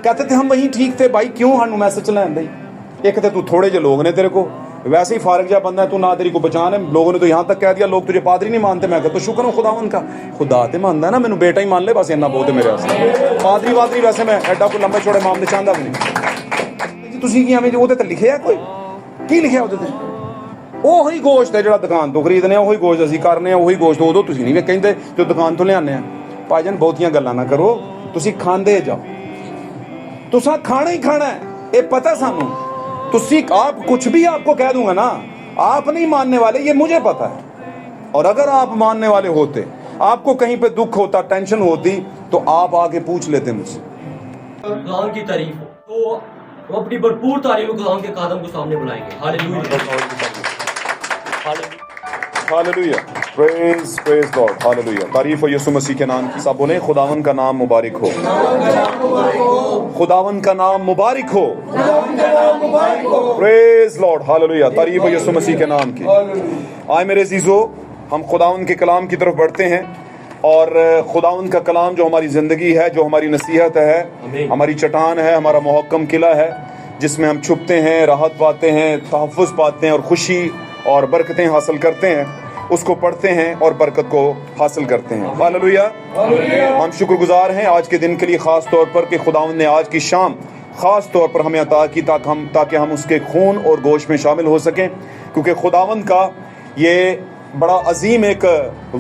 कहते थे हम वहीं ठीक थे भाई, क्यों सानू मैसेज लैंदे। एक तो तू थोड़े जे लोग ने तेरे को, वैसे ही फारग जा बंदा है तू, ना तेरी को पहचान है। लोगों ने तो यहाँ तक कह दिया लोग तुझे पादरी नहीं मानते। मैं कहता तो शुक्र हूँ खुदावन का, खुदा ते मानदा है ना, मैनू बेटा ही मान ले बस, इन्ना बहुत है मेरे वास्ते। पादरी वादरी वैसे मैं एडा कोई लंबे चौड़े मामले चाहता भी नहीं। तुसीं की एवें जो ਉਹਦੇ ਤੇ ਲਿਖਿਆ ਕੋਈ ਕੀ ਲਿਖਿਆ ਉਹਦੇ ਤੇ? ਉਹੀ ਗੋਸ਼ਤ ਹੈ ਜਿਹੜਾ ਦੁਕਾਨ ਤੋਂ ਖਰੀਦਨੇ ਆ, ਉਹੀ ਗੋਸ਼ਤ ਅਸੀਂ ਕਰਨੇ ਆ, ਉਹੀ ਗੋਸ਼ਤ ਉਦੋਂ ਤੁਸੀਂ ਨਹੀਂ ਕਹਿੰਦੇ ਜੋ ਦੁਕਾਨ ਤੋਂ ਲਿਆਉਂਦੇ ਆ। ਭਾਈਜਾਨ ਬਹੁਤੀਆਂ ਗੱਲਾਂ ਨਾ ਕਰੋ, ਤੁਸੀਂ ਖਾਂਦੇ ਜਾਓ, तुसा खाना ही खाना है, ये पता सानू। तुसी आप कुछ भी आपको कह दूंगा ना, आप नहीं मानने वाले, ये मुझे पता है। और अगर आप मानने वाले होते, आपको कहीं पे दुख होता, टेंशन होती, तो आप आके पूछ लेते मुझसे। खुदावन की तारीफ हो तो हम अपनी भरपूर तारीफ खुदावन के कदम को सामने बुलाएंगे। Hallelujah, praise praise God, hallelujah. तारीफ हो यीशु मसीह के नाम की। सब बोले खुदावन का नाम मुबारक हो, खुदावन का नाम मुबारक हो, प्रेज लॉर्ड, हालेलुया। तारीफ हो यीशु मसीह के नाम की। आए मेरे अजीजों, हम खुदावन के कलाम की तरफ बढ़ते हैं। और खुदावन का कलाम जो हमारी ज़िंदगी है, जो हमारी नसीहत है, हमारी चट्टान है, हमारा मुहक्कम किला है, जिसमें हम छुपते हैं, राहत पाते हैं, तहफ़्फ़ुज़ पाते हैं और खुशी और बरकतें हासिल करते हैं, उसको पढ़ते हैं और बरकत को हासिल करते हैं। हालेलुया। हम शुक्रगुजार हैं आज के दिन के लिए ख़ास तौर पर कि खुदावंद ने आज की शाम ख़ास तौर पर हमें अता की ताकि हम उसके खून और गोश्त में शामिल हो सकें, क्योंकि खुदावंद का ये बड़ा अजीम एक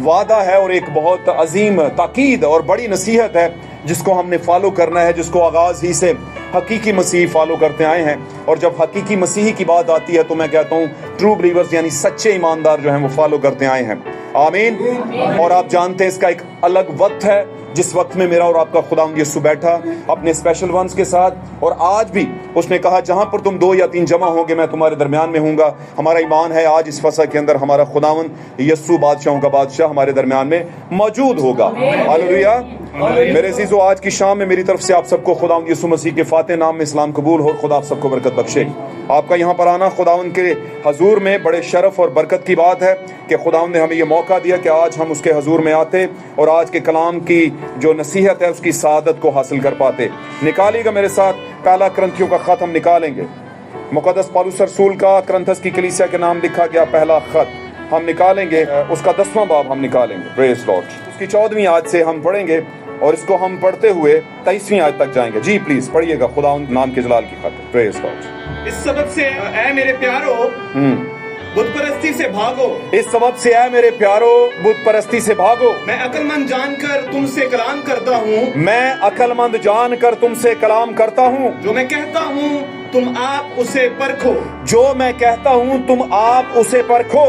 वादा है और एक बहुत अजीम ताकीद और बड़ी नसीहत है जिसको हमने फॉलो करना है, जिसको आगाज़ ही से हकीकी मसीह फॉलो करते आए हैं। और जब हकीकी मसीही की बात आती है तो मैं कहता हूँ ट्रू बिलीवर्स यानी सच्चे ईमानदार जो हैं वो फॉलो करते आए हैं। आमीन। और आप जानते हैं इसका एक अलग वक्त है जिस वक्त में मेरा और आपका खुदावंद यीशु बैठा अपने स्पेशल वंस के साथ, और आज भी उसने कहा जहाँ पर तुम 2 या 3 जमा होंगे मैं तुम्हारे दरमियान में हूँगा। हमारा ईमान है आज इस फसह के अंदर हमारा खुदावंद यीशु बादशाहों का बादशाह हमारे दरमियान में मौजूद होगा। हालेलुया। मेरे अजीजों, आज की शाम में मेरी तरफ से आप सबको खुदावंद यीशु मसीह के फातिह नाम में इस्लाम कबूल हो। खुदा आप सबको बरकत बख्शे। आपका यहाँ पर आना खुदावंद के हजूर में बड़े शरफ और बरकत की बात है कि खुदावंद ने हमें ये मौका दिया कि आज हम उसके हजूर में आते और आज के कलाम की जो नसीहत है उसकी सआदत को हासिल कर पाते। निकालिएगा मेरे साथ पहला करंथियों का खत हम निकालेंगे। मुकद्दस पौलुस रसूल का करंथस की कलीसिया के नाम लिखा गया पहला खत हम निकालेंगे, उसका 10वां बाब हम निकालेंगे। Praise Lord. उसकी 14वीं आयत से हम पढ़ेंगे और इसको हम पढ़ते हुए 23वीं आयत तक जाएंगे। जी प्लीज पढ़िएगा खुदावंद नाम के जलाल की खातिर। Praise Lord. इस सबब से ऐ मेरे प्यारो बुत परस्ती से भागो। इस सबब से ऐ मेरे प्यारो बुत परस्ती से भागो। मैं अक्लमंद जानकर तुमसे कलाम करता हूँ, मैं अक्लमंद जानकर तुमसे कलाम करता हूँ। जो मैं कहता हूँ तुम आप उसे परखो, जो मैं कहता हूँ तुम आप उसे परखो।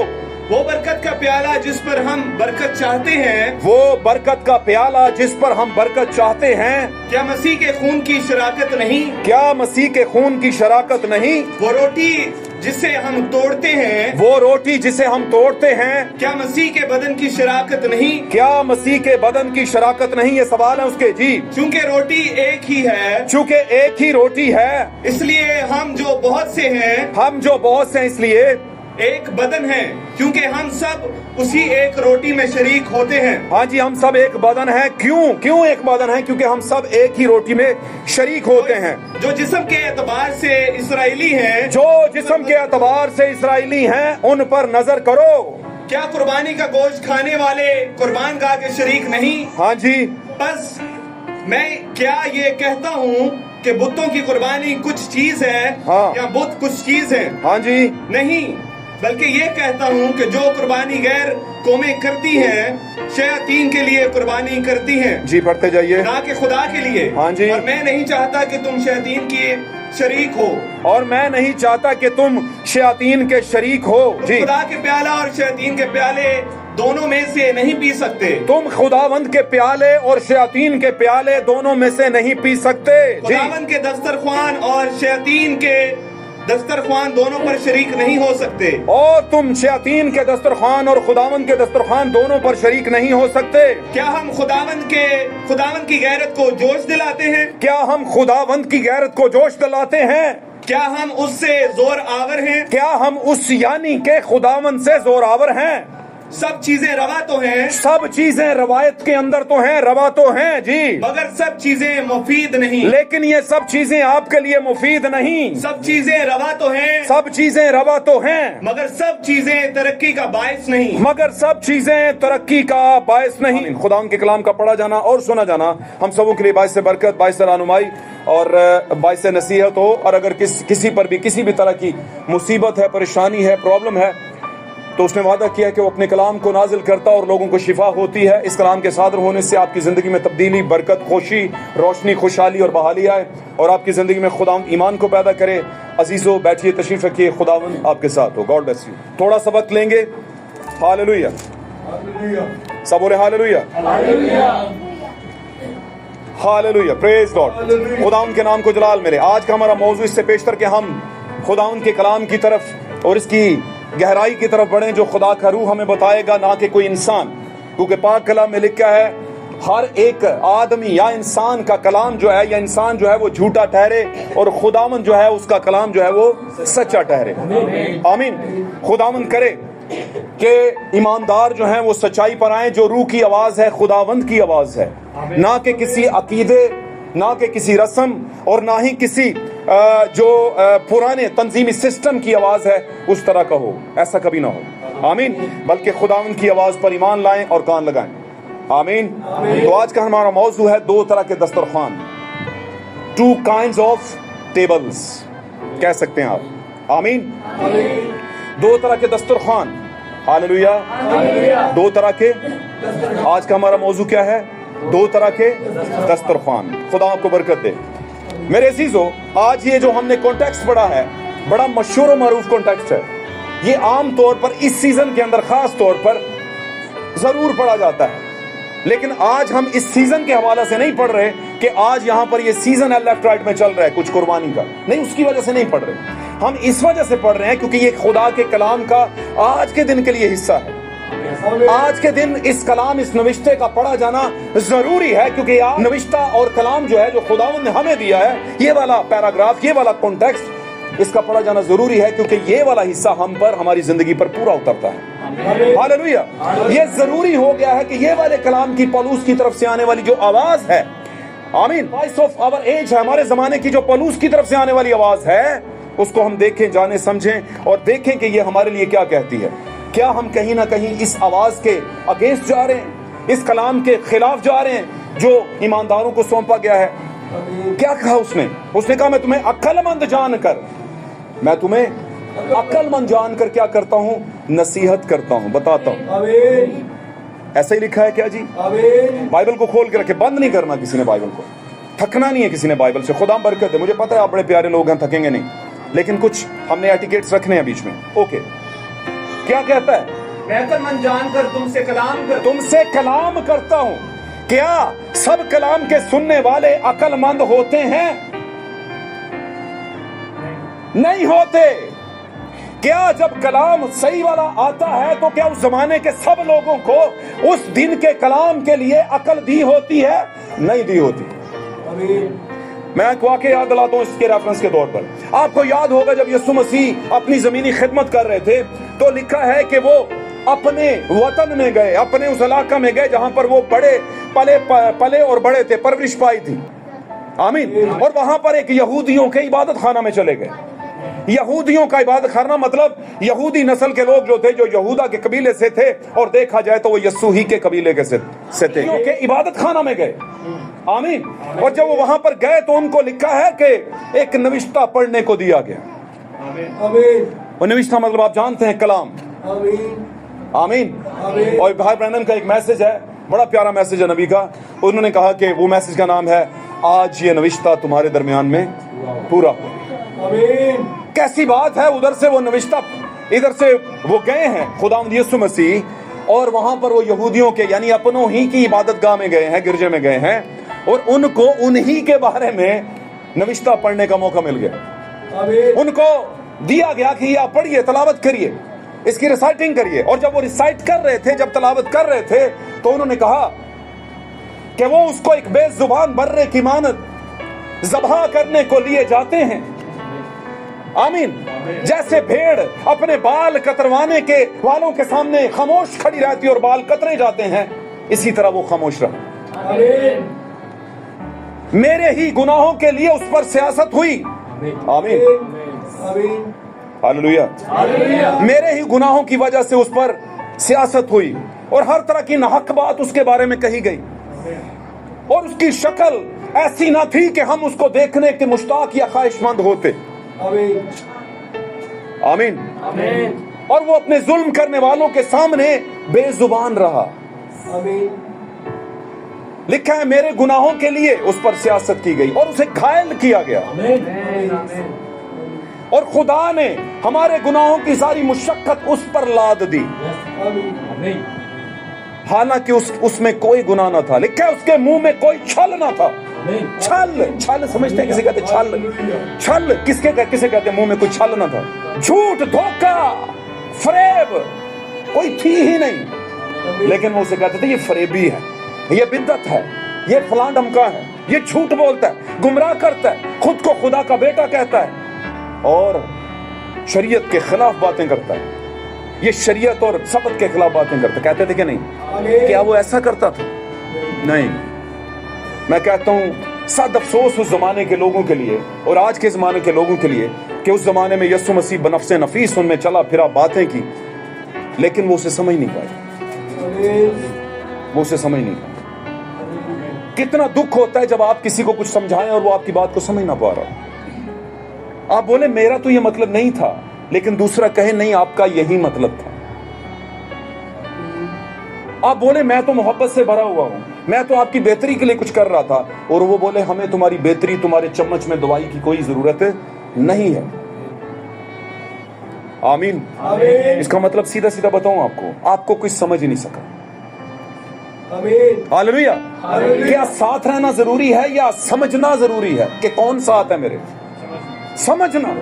वो बरकत का प्याला जिस पर हम बरकत चाहते हैं, वो बरकत का प्याला जिस पर हम बरकत चाहते हैं, क्या मसीह के खून की शराकत नहीं? क्या मसीह के खून की शराकत नहीं? वो रोटी जिसे हम तोड़ते हैं, वो रोटी जिसे हम तोड़ते हैं, क्या मसीह के बदन की शराकत नहीं? क्या मसीह के बदन की शराकत नहीं? ये सवाल है उसके। जी, चूंकि रोटी एक ही है, चूंकि एक ही रोटी है, इसलिए हम जो बहुत से हैं, हम जो बहुत से हैं इसलिए एक बदन है, क्योंकि हम सब उसी एक रोटी में शरीक होते हैं। हाँ जी, हम सब एक बदन है। क्यों एक बदन है? क्योंकि हम सब एक ही रोटी में शरीक होते हैं। जो जिस्म के एतबार से इसराइली हैं, जो जिस्म के एतबार से इसराइली हैं, उन पर नजर करो। क्या कुर्बानी का गोश्त खाने वाले कुर्बान गाह के शरीक नहीं? हाँ जी। बस मैं क्या ये कहता हूँ कि बुतों की कुर्बानी कुछ चीज है, हाँ। या बुत कुछ चीज है? हाँ जी। नहीं, बल्कि ये कहता हूँ कि जो कुर्बानी गैर कौमें करती हैं, शयातीन के लिए कुर्बानी करती हैं। जी पढ़ते जाइए। ना कि खुदा के लिए। हाँ जी। और मैं नहीं चाहता कि तुम शयातीन के शरीक हो। और मैं नहीं चाहता कि तुम शयातीन के शरीक हो। जी। खुदा के प्याला और शयातीन के प्याले दोनों में से नहीं पी सकते। तुम खुदावंद के प्याले और शयातीन के प्याले दोनों में से नहीं पी सकते। खुदावंद के दस्तरख्वान और शयातीन के दस्तरख्वान दोनों पर शरीक नहीं हो सकते। और तुम शयातीन के दस्तरख्वान और खुदावंद के दस्तरख्वान दोनों पर शरीक नहीं हो सकते। क्या हम खुदावंद की गैरत को जोश दिलाते हैं? क्या हम खुदावंद की गैरत को जोश दिलाते हैं? क्या हम उससे जोर आवर हैं? क्या हम उस यानी के खुदावंद से जोर आवर हैं? सब चीजें रवा तो हैं, सब चीजें रवायत के अंदर तो हैं, रवा तो हैं जी, मगर सब चीजें मुफीद नहीं। लेकिन ये सब चीजें आपके लिए मुफीद नहीं। सब चीजें रवा तो हैं, सब चीजें रवा तो हैं, मगर सब चीजें तरक्की का बायस नहीं। मगर सब चीजें तरक्की का बायस नहीं। खुदा के कलाम का पढ़ा जाना और सुना जाना हम सबों के लिए बायस बरकत, बायस रहनुमाई और बायस नसीहत हो। और अगर किसी पर भी किसी भी तरह की मुसीबत है, परेशानी है, प्रॉब्लम है, तो उसने वादा किया कि वो अपने कलाम को नाजिल करता और लोगों को शिफा होती है। इस कलाम के सादर होने से आपकी ज़िंदगी में तब्दीली, बरकत, खुशी, रोशनी, खुशहाली और बहाली आए और आपकी ज़िंदगी में खुदावंद ईमान को पैदा करे। अजीज़ों, बैठिए, तशरीफ़ रखिए, खुदावंद आपके साथ हो। God bless you. थोड़ा सा वक्त लेंगे। हालेलुया, सब बोले हालेलुया, हालेलुया, प्रेज गॉड। खुदावंद के नाम को जलाल मिले। आज का हमारा मौजू इससे पेशतर कि हम खुदावंद के कलाम की तरफ और इसकी गहराई की तरफ बढ़ें जो खुदा का रूह हमें बताएगा, ना कि कोई इंसान। क्योंकि पाक कलाम में लिखा है हर एक आदमी या इंसान का कलाम जो है या इंसान जो है वो झूठा ठहरे और खुदावंद जो है उसका कलाम जो है वो सच्चा ठहरे। आमीन। खुदावंद करे कि ईमानदार जो हैं वो सच्चाई पर आए। जो रूह की आवाज़ है खुदावंद की आवाज़ है, ना कि किसी अकीदे, ना कि किसी रस्म और ना ही किसी जो पुराने तंजीमी सिस्टम की आवाज़ है उस तरह का हो। ऐसा कभी ना हो। आमीन। बल्कि खुदावंद की आवाज़ पर ईमान लाएं और कान लगाएं। आमीन। तो आज का हमारा मौजू है दो तरह के दस्तरखान, टू काइंड्स ऑफ टेबल्स कह सकते हैं आप। आमीन। दो तरह के दस्तरखान। हालेलुया। दो तरह के। आज का हमारा मौजू क्या है? दो तरह के दस्तरखान। खुदा आपको बरकत दे। मेरे अजीजों, आज ये जो हमने कॉन्टेक्स्ट पढ़ा है बड़ा मशहूर और मारूफ कॉन्टेक्स्ट है। ये आम तौर पर इस सीजन के अंदर खास तौर पर जरूर पढ़ा जाता है, लेकिन आज हम इस सीजन के हवाले से नहीं पढ़ रहे कि आज यहाँ पर ये सीजन है लेफ्ट राइट में चल रहा है कुछ कुर्बानी का, नहीं, उसकी वजह से नहीं पढ़ रहे। हम इस वजह से पढ़ रहे हैं क्योंकि ये खुदा के कलाम का आज के दिन के लिए हिस्सा है। आज के दिन इस कलाम, इस नविश्ते का पढ़ा जाना जरूरी है, क्योंकि नविश्ता और कलाम जो है जो खुदावंद ने हमें दिया है, ये वाला पैराग्राफ, ये वाला कॉन्टेक्स्ट, इसका पढ़ा जाना जरूरी है क्योंकि ये वाला हिस्सा हम पर, हमारी जिंदगी पर पूरा उतरता है। हालेलुया। ये जरूरी हो गया है कि ये वाले कलाम की पौलुस की तरफ से आने वाली जो आवाज है, आमीन, वॉइस ऑफ आवर एज है, हमारे जमाने की जो पौलुस की तरफ से आने वाली आवाज है, उसको हम देखें, जाने, समझें और देखें कि ये हमारे लिए क्या कहती है। क्या हम कहीं ना कहीं इस आवाज के अगेंस्ट जा रहे हैं, इस कलाम के खिलाफ जा रहे हैं जो ईमानदारों को सौंपा गया है? क्या कहा उसने? उसने कहा मैं तुम्हें अक्लमंद जानकर, मैं तुम्हें अक्लमंद जानकर क्या करता हूं? नसीहत करता हूं, बताता हूं। ऐसा ही लिखा है क्या जी? बाइबल को खोल के रखे, बंद नहीं करना किसी ने बाइबल को, थकना नहीं है किसी ने बाइबल से। खुदा बरकत है। मुझे पता है आप बड़े प्यारे लोग हैं, थकेंगे नहीं, लेकिन कुछ हमने एटिकेट्स रखने हैं बीच में। ओके, क्या कहता है? मैं अक्लमंद जानकर तुमसे कलाम करता हूं। क्या सब कलाम के सुनने वाले अक्लमंद होते हैं? नहीं होते। क्या जब कलाम सही वाला आता है तो क्या उस जमाने के सब लोगों को उस दिन के कलाम के लिए अकल दी होती है? नहीं दी होती। मैं एक वाक़या याद दिलाता हूं इसके रेफरेंस के तौर पर। आपको याद होगा जब यीशु मसीह अपनी जमीनी खिदमत कर रहे थे तो लिखा है कि वो अपने वतन में गए, अपने उस इलाका में गए जहां पर वो पले और बड़े थे, परवरिश पाई थी। आमीन। और वहां पर एक यहूदियों के इबादत खाना में चले गए। यहूदियों का इबादत खाना मतलब यहूदी नस्ल के लोग जो थे, जो यहूदा के कबीले से थे, और देखा जाए तो वो यस्सू ही के कबीले के से थे, के इबादत खाना में गए। आमीन। और जब वो वहां पर गए तो उनको लिखा है कि एक नविश्ता पढ़ने को दिया गया। वो नविश्ता मतलब आप जानते हैं, कलाम। आमीन। और भाई ब्रैनम का एक मैसेज है, बड़ा प्यारा मैसेज है नबी का। उन्होंने कहा कि वो मैसेज का नाम है, आज ये नविश्ता तुम्हारे दरमियान में पूरा हो। कैसी बात है। उधर से वो नविश्ता, इधर से वो गए हैं खुदावंद यीशु मसीह, और वहां पर वो यहूदियों के यानी अपनों ही की इबादत गाह में गए हैं, गिरजे में गए हैं, और उनको उन्हीं के बारे में नविश्ता पढ़ने का मौका मिल गया। उनको दिया गया कि ये आप पढ़िए, तलावत करिए, इसकी रिसाइटिंग करिए। और जब वो रिसाइट कर रहे थे, जब तलावत कर रहे थे, तो उन्होंने कहा कि वो उसको एक बेजुबान बर्रे की मानद ज़बह करने को लिए जाते हैं। आमीन। जैसे भेड़ अपने बाल कतरवाने के वालों के सामने खामोश खड़ी रहती है और बाल कतरे जाते हैं, इसी तरह वो खामोश रहा। मेरे ही गुनाहों के लिए उस पर सियासत हुई। आमीन, हालेलुया। मेरे ही गुनाहों की वजह से उस पर सियासत हुई और हर तरह की नाहक बात उसके बारे में कही गई, और उसकी शक्ल ऐसी ना थी कि हम उसको देखने के मुश्ताक या ख्वाहिशमंद होते। आमीन। और वो अपने जुल्म करने वालों के सामने बेजुबान रहा। लिखा है मेरे गुनाहों के लिए उस पर सियासत की गई और उसे घायल किया गया। और खुदा ने हमारे गुनाहों की सारी मुशक्कत उस पर लाद दी, हालांकि उसमें कोई गुनाह ना था। लिखा है उसके मुंह में कोई छल ना था। छल समझते हैं, किसे कहते छल किसे कहते मुंह में कोई छल ना था। झूठ, धोखा, फरेब कोई थी ही नहीं, लेकिन वो उसे कहते थे ये फरेबी है, ये बिद्दत है, ये फलां ढमका है, ये झूठ बोलता है, गुमराह करता है, खुद को खुदा का बेटा कहता है और शरीयत के खिलाफ बातें करता है। ये शरीयत और सबत के खिलाफ बातें करता। कहते थे कि नहीं? क्या वो ऐसा करता था? नहीं। मैं कहता हूं सद अफसोस उस जमाने के लोगों के लिए और आज के जमाने के लोगों के लिए कि उस जमाने में यीशु मसीह बनफ्से नफीस उनमें चला फिरा, बातें की, लेकिन वो उसे समझ नहीं पाए। वो उसे समझ नहीं पाए। कितना दुख होता है जब आप किसी को कुछ समझाएं और वो आपकी बात को समझ ना पा रहा। आप बोले मेरा तो ये मतलब नहीं था, लेकिन दूसरा कहे नहीं आपका यही मतलब था। आप बोले मैं तो मोहब्बत से भरा हुआ हूं, मैं तो आपकी बेहतरी के लिए कुछ कर रहा था, और वो बोले हमें तुम्हारी बेहतरी, तुम्हारे चम्मच में दवाई की कोई जरूरत नहीं है। आमीन। इसका मतलब सीधा सीधा बताऊं आपको कोई समझ ही नहीं सका। हालेलुया। क्या साथ रहना जरूरी है या समझना जरूरी है कि कौन साथ है मेरे? समझना।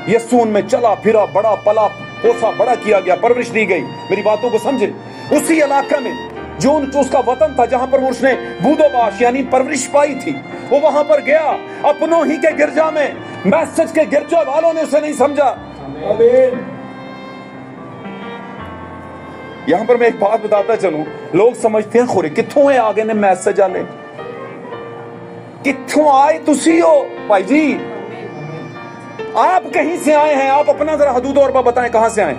यीशु में चला फिरा, बड़ा पला पोसा, बड़ा किया गया, परवरिश दी गई। मेरी बातों को समझे। उसी इलाके में जो उसका वतन था जहां पर उसने बूदोबाश यानी परवरिश पाई थी, वो वहां पर गया अपनों ही के गिरजा में। मैसेज के गिरजा वालों ने उसे नहीं समझा। यहां पर मैं एक बात बताता चलूं, लोग समझते हैं खोरे कित्थों है आगे ने मैसेज आले, कित्थों आए तुसी हो भाई जी? आप कहीं से आए हैं? आप अपना जरा हदूद और बताएं, कहां से आए?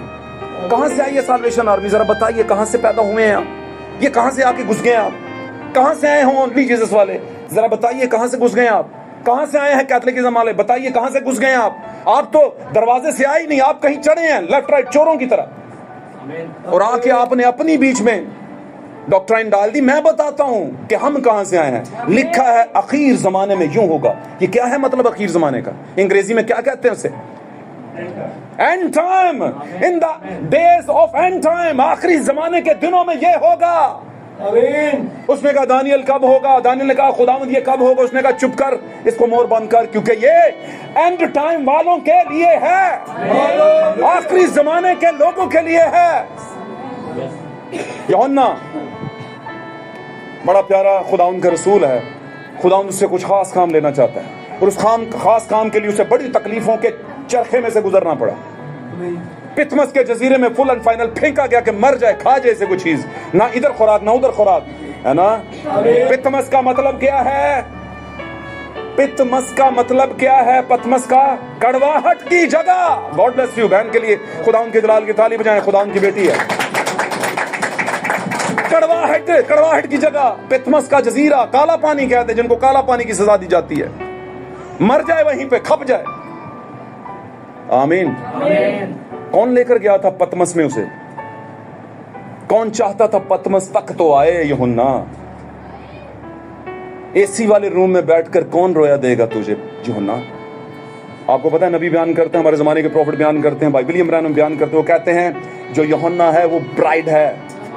कहां से आई है साल्वेशन आर्मी? जरा बताइए कहां से पैदा हुए हैं आप? ये कहां से आके घुस गए आप? कहां से आए हो ओनली जीसस वाले? जरा बताइए कहां से घुस गए आप? कहां से आए हैं कैथोलिकिज्म वाले? बताइए कहां से घुस गए आप? आप तो दरवाजे से आए ही नहीं, आप कहीं चढ़े हैं लेफ्ट राइट चोरों की तरह, और आके आपने अपनी बीच में डॉक्ट्राइन डाल दी। मैं बताता हूं कि हम कहां से आए हैं। लिखा है आखिर जमाने में यूं होगा। ये क्या है मतलब आखिर जमाने का? अंग्रेजी में क्या कहते हैं उसे? And time. In the days of and time, आखिरी जमाने के दिनों में ये होगा। उसने कहा दानियल कब होगा? दानियल ने कहा खुदावंद ये कब होगा? उसने कहा चुप कर, इसको मोर बंद कर, क्योंकि ये एंड टाइम वालों के लिए है, आखिरी जमाने के लोगों के लिए है। यूहन्ना बड़ा प्यारा खुदावंद का रसूल है। खुदावंद उससे कुछ खास काम लेना चाहता है, और उस खास काम के लिए उसे बड़ी तकलीफों के चरखे में से गुजरना पड़ा। पिथमस के जजीरे में फुल एंड फाइनल फेंका गया कि मर जाए, खा जाए कोई चीज, ना इधर खुराक ना उधर खुराक, है ना? पिथमस का मतलब क्या है? पिथमस का मतलब क्या है? पथमस का कड़वाहट की जगह। God bless you. बहन के लिए खुदावंद के जलाल की ताली बजाएं, खुदावंद की बेटी है। कड़वाहट की जगह, पिथमस का जजीरा, काला पानी कहते हैं जिनको काला पानी की सजा दी जाती है। मर जाए वहीं पे, खप जाए। आमीन। कौन लेकर गया था पतमस में उसे? कौन चाहता था पतमस तक तो आए? यूहन्ना। एसी वाले रूम में बैठकर कौन रोया देगा तुझे यूहन्ना? आपको पता है नबी बयान करते हैं, हमारे जमाने के प्रॉफिट बयान करते हैं, भाई विलियम ब्रैनम बयान करते हैं, वो कहते हैं जो यूहन्ना है वो ब्राइड है,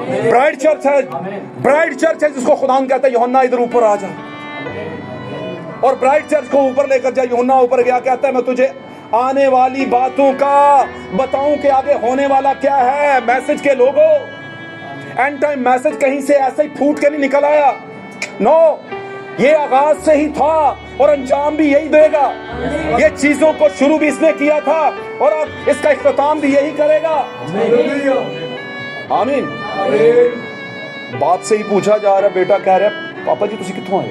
ब्राइड चर्च है, ब्राइड चर्च है जिसको खुदावंद कहता है यूहन्ना इधर ऊपर आ जा। और ब्राइड चर्च को ऊपर लेकर जा। यूहन्ना ऊपर गया, कहता है मैं तुझे आने वाली बातों का बताऊं कि आगे होने वाला क्या है। मैसेज के लोगों, एंड टाइम मैसेज कहीं से ऐसे ही फूट के नहीं निकल आया। नो, ये आगाज से ही था और अंजाम भी यही देगा। ये चीजों को शुरू भी इसने किया था और अब इसका इख्तिताम भी यही करेगा। आमीन। बाप से ही पूछा जा रहा, बेटा कह रहा पापा जी तुसी कित्थों आए?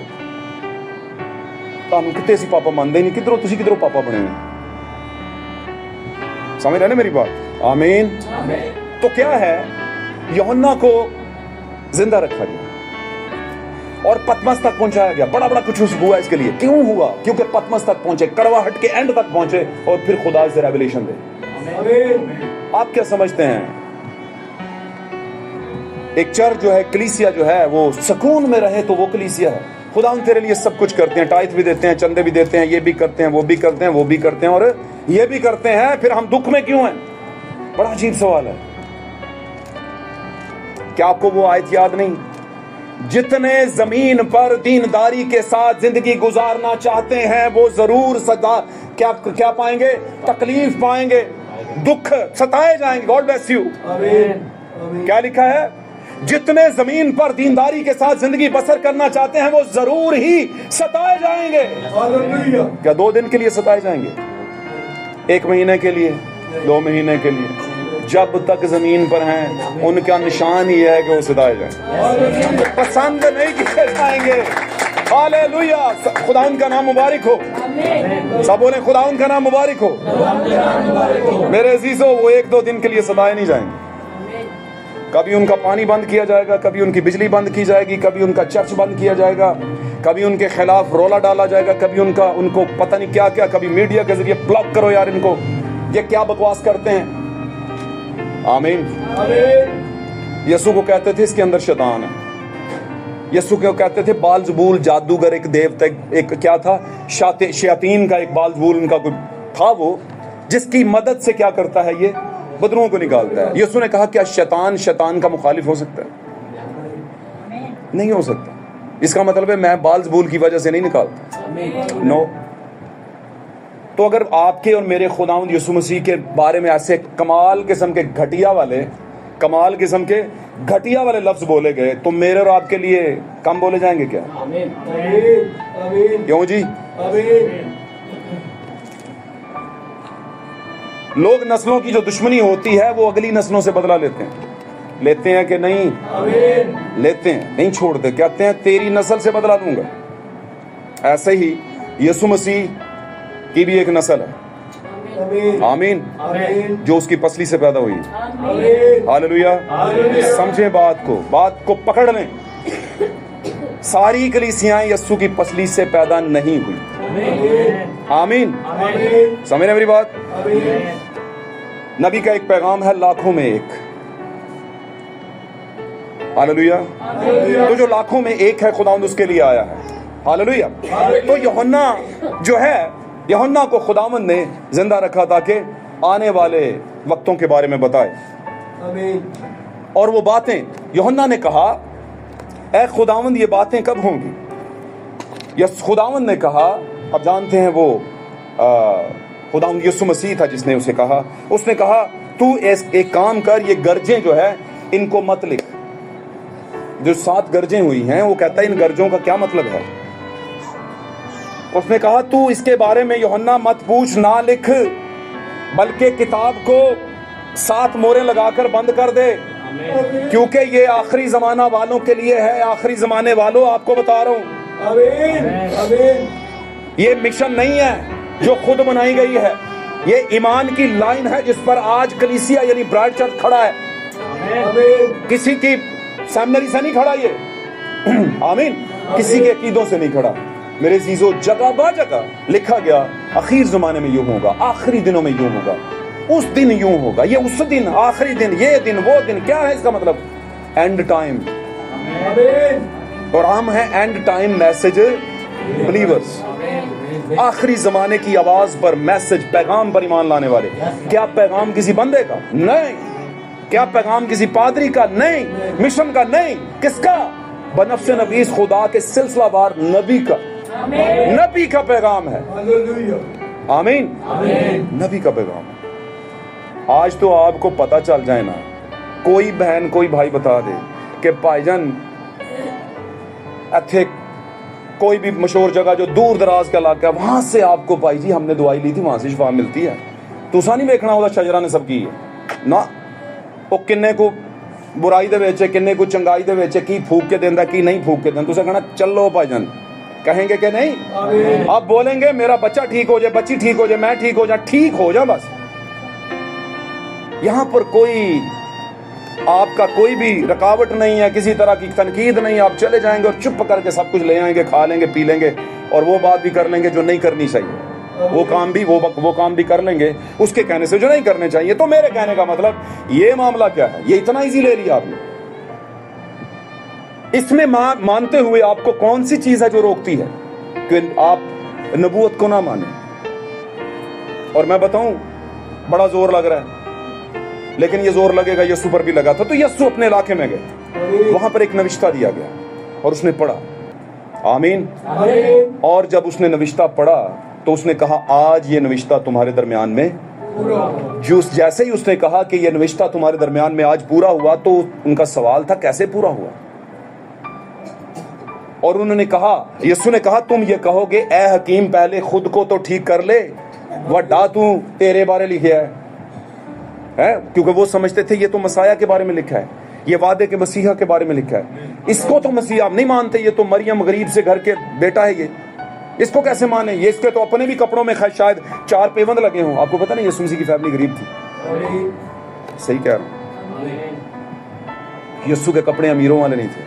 तानू कित्ते सी पापा मानदे नहीं, किधरों तुसी किधरों पापा बने हो? समझ रहे ना मेरी बात? आमीन। तो क्या है, यूहन्ना को जिंदा रखा गया और पतमस तक पहुंचाया गया। बड़ा बड़ा कुछ हुआ इसके लिए। क्यों हुआ? क्योंकि पतमस तक पहुंचे, कड़वाहट के एंड तक पहुंचे और फिर खुदा से रेवलेशन दे। आप क्या समझते हैं? एक चर्च जो है, कलीसिया जो है, वो सुकून में रहे तो वो कलीसिया है। खुदा उन तेरे लिए सब कुछ करते हैं, टाइथ भी देते हैं, चंदे भी देते हैं, ये भी करते हैं, वो भी करते हैं, वो भी करते हैं और ये भी करते हैं, फिर हम दुख में क्यों हैं? बड़ा अजीब सवाल है। क्या आपको वो आयत याद नहीं? जितने जमीन पर दीनदारी के साथ जिंदगी गुजारना चाहते हैं वो जरूर सदा क्या पाएंगे? तकलीफ पाएंगे, दुख सताए जाएंगे। God bless you. क्या लिखा है? जितने जमीन पर दीनदारी के साथ जिंदगी बसर करना चाहते हैं वो जरूर ही सताए जाएंगे। क्या 2 दिन के लिए सताए जाएंगे? 1 महीने के लिए? 2 महीने के लिए? जब तक जमीन पर हैं उनका निशान ही है कि वो सताए जाएंगे, पसंद नहीं किए जाएंगे। हालेलुया। खुदा उनका नाम मुबारक हो। सब बोले खुदा उनका नाम मुबारक हो। मेरे अजीजों, वो 1-2 दिन के लिए सताए नहीं जाएंगे। कभी उनका पानी बंद किया जाएगा, कभी उनकी बिजली बंद की जाएगी, कभी उनका चर्च बंद किया जाएगा, कभी उनके खिलाफ रोला डाला जाएगा, कभी उनको पता नहीं क्या क्या, कभी मीडिया के जरिए ब्लॉक करो यार इनको, ये क्या बकवास करते हैं। आमीन। यीशु को कहते थे इसके अंदर शैतान है। यीशु को कहते थे बालजबूल, जादूगर, एक देवता, एक क्या था, शयातीन का एक बालजबूल उनका कोई था, वो जिसकी मदद से क्या करता है, ये बदरुओं को निकालता है। यीशु ने कहा क्या शैतान का मुखालिफ हो सकता है? नहीं हो सकता। इसका मतलब है मैं बालजबूल की वजह से नहीं निकालता। नो। तो अगर आपके और मेरे खुदावंद यीशु मसीह के बारे में ऐसे कमाल किस्म के घटिया वाले लफ्ज बोले गए तो मेरे और आपके लिए कम बोले जाएंगे क्या? क्यों जी? लोग नस्लों की जो दुश्मनी होती है वो अगली नस्लों से बदला लेते हैं कि नहीं? लेते हैं, नहीं छोड़ते। कहते हैं तेरी नस्ल से बदला लूंगा। ऐसे ही यीशु मसीह की भी एक नस्ल है। आमीन। जो उसकी पसली से पैदा हुई। हालेलुया। समझे बात को पकड़ लें। सारी कलीसियाएं यीशु की पसली से पैदा नहीं हुई। आमीन। समझ रहे मेरी बात? नबी का एक पैगाम है, लाखों में एक। हालेलुया। तो जो लाखों में एक है खुदावंद उसके लिए आया है। हालेलुया। तो यूहन्ना जो है, यूहन्ना को खुदावंद ने जिंदा रखा ताकि आने वाले वक्तों के बारे में बताए। और वो बातें यूहन्ना ने कहा, ऐ खुदावंद ये बातें कब होंगी? यस, खुदावंद ने कहा, अब जानते हैं वो खुदावंद यीशु मसीह था जिसने उसे कहा। उसने कहा तू एक काम कर, ये गर्जें जो है इनको मत लिख। जो 7 गर्जें हुई हैं, वो कहता है इन गर्जों का क्या मतलब है? उसने कहा तू इसके बारे में यूहन्ना मत पूछ, ना लिख, बल्कि किताब को 7 मोहरें लगाकर बंद कर दे, क्योंकि ये आखिरी जमाना वालों के लिए है। आखिरी जमाने वालों, आपको बता रहा हूं, ये मिशन नहीं है जो खुद बनाई गई है, ये ईमान की लाइन है जिस पर आज कलीसिया यानी ब्राइट चर्च खड़ा है। किसी की सेमिनरी से नहीं खड़ा ये। आमीन। किसी के अकीदों से नहीं खड़ा। मेरे अजीजों, जगह बा जगह लिखा गया आखिर जमाने में यूं होगा, आखिरी दिनों में यूं होगा, उस दिन यूं होगा, ये उस दिन, आखिरी दिन, ये दिन, वो दिन। क्या है इसका मतलब? And time. और हम हैं एंड टाइम मैसेज बिलीवर्स। आखिरी जमाने की आवाज पर, मैसेज, पैगाम पर ईमान लाने वाले। क्या पैगाम किसी बंदे का? नहीं। क्या पैगाम किसी पादरी का? नहीं। मिशन का? नहीं। किसका? बनफ्स नबीस खुदा के सिलसिलावार नबी का। नबी का पैगाम है। आमीन। नबी का पैगाम है। आज तो आपको पता चल जाए ना, कोई बहन कोई भाई बता दे कि भाईजान इत्थे कोई भी मशहूर जगह जो दूर दराज का इलाका है, वहां से आपको भाई जी हमने दवाई ली थी, वहां से शिफा मिलती है। तुसा नहीं देखना होगा शजरा ने सब की है ना, वो किन्ने को बुराई दे विच, किन्ने को चंगाई दे विच, की फूक के देंदा की नहीं फूक के देंदा। तुसा कहना चलो भाईजान, कहेंगे कि नहीं? आप बोलेंगे मेरा बच्चा ठीक हो जाए, बच्ची ठीक हो जाए, मैं ठीक हो जाए, ठीक हो जाए बस। यहां पर कोई आपका कोई भी रुकावट नहीं है, किसी तरह की तनकीद नहीं। आप चले जाएंगे और चुप करके सब कुछ ले आएंगे, खा लेंगे, पी लेंगे, और वो बात भी कर लेंगे जो नहीं करनी चाहिए, वो काम भी कर लेंगे उसके कहने से जो नहीं करने चाहिए। तो मेरे कहने का मतलब ये मामला क्या है, ये इतना इजी ले लिया आपने। इसमें मानते हुए आपको कौन सी चीज है जो रोकती है कि आप नबूवत को ना माने? और मैं बताऊं, बड़ा जोर लग रहा है, लेकिन ये जोर लगेगा, यस्सु पर भी लगा था। तो यस्सु अपने इलाके में गए, वहां पर एक नविश्ता दिया गया और उसने पढ़ा। आमीन। और जब उसने नविश्ता पढ़ा तो उसने कहा आज ये नविश्ता तुम्हारे दरमियान में, जैसे ही उसने कहा कि ये नविश्ता तुम्हारे दरमियान में आज पूरा हुआ, तो उनका सवाल था कैसे पूरा हुआ? और उन्होंने कहा, यस्सु ने कहा तुम ये कहोगे ए हकीम पहले खुद को तो ठीक कर ले, वड्डा तू तेरे बारे लिखे है, क्योंकि वो समझते थे ये तो मसाया के बारे में लिखा है, ये वादे के मसीहा के बारे में लिखा है, इसको तो मसीहा आप नहीं मानते, ये तो मरियम गरीब से घर के बेटा है, ये इसको कैसे माने? ये इसके तो अपने भी कपड़ों में शायद 4 पेवंद लगे हों। आपको पता नहीं यीशु मसीह की फैमिली गरीब थी, सही कह रहा हूं, यीशु के कपड़े अमीरों वाले नहीं थे।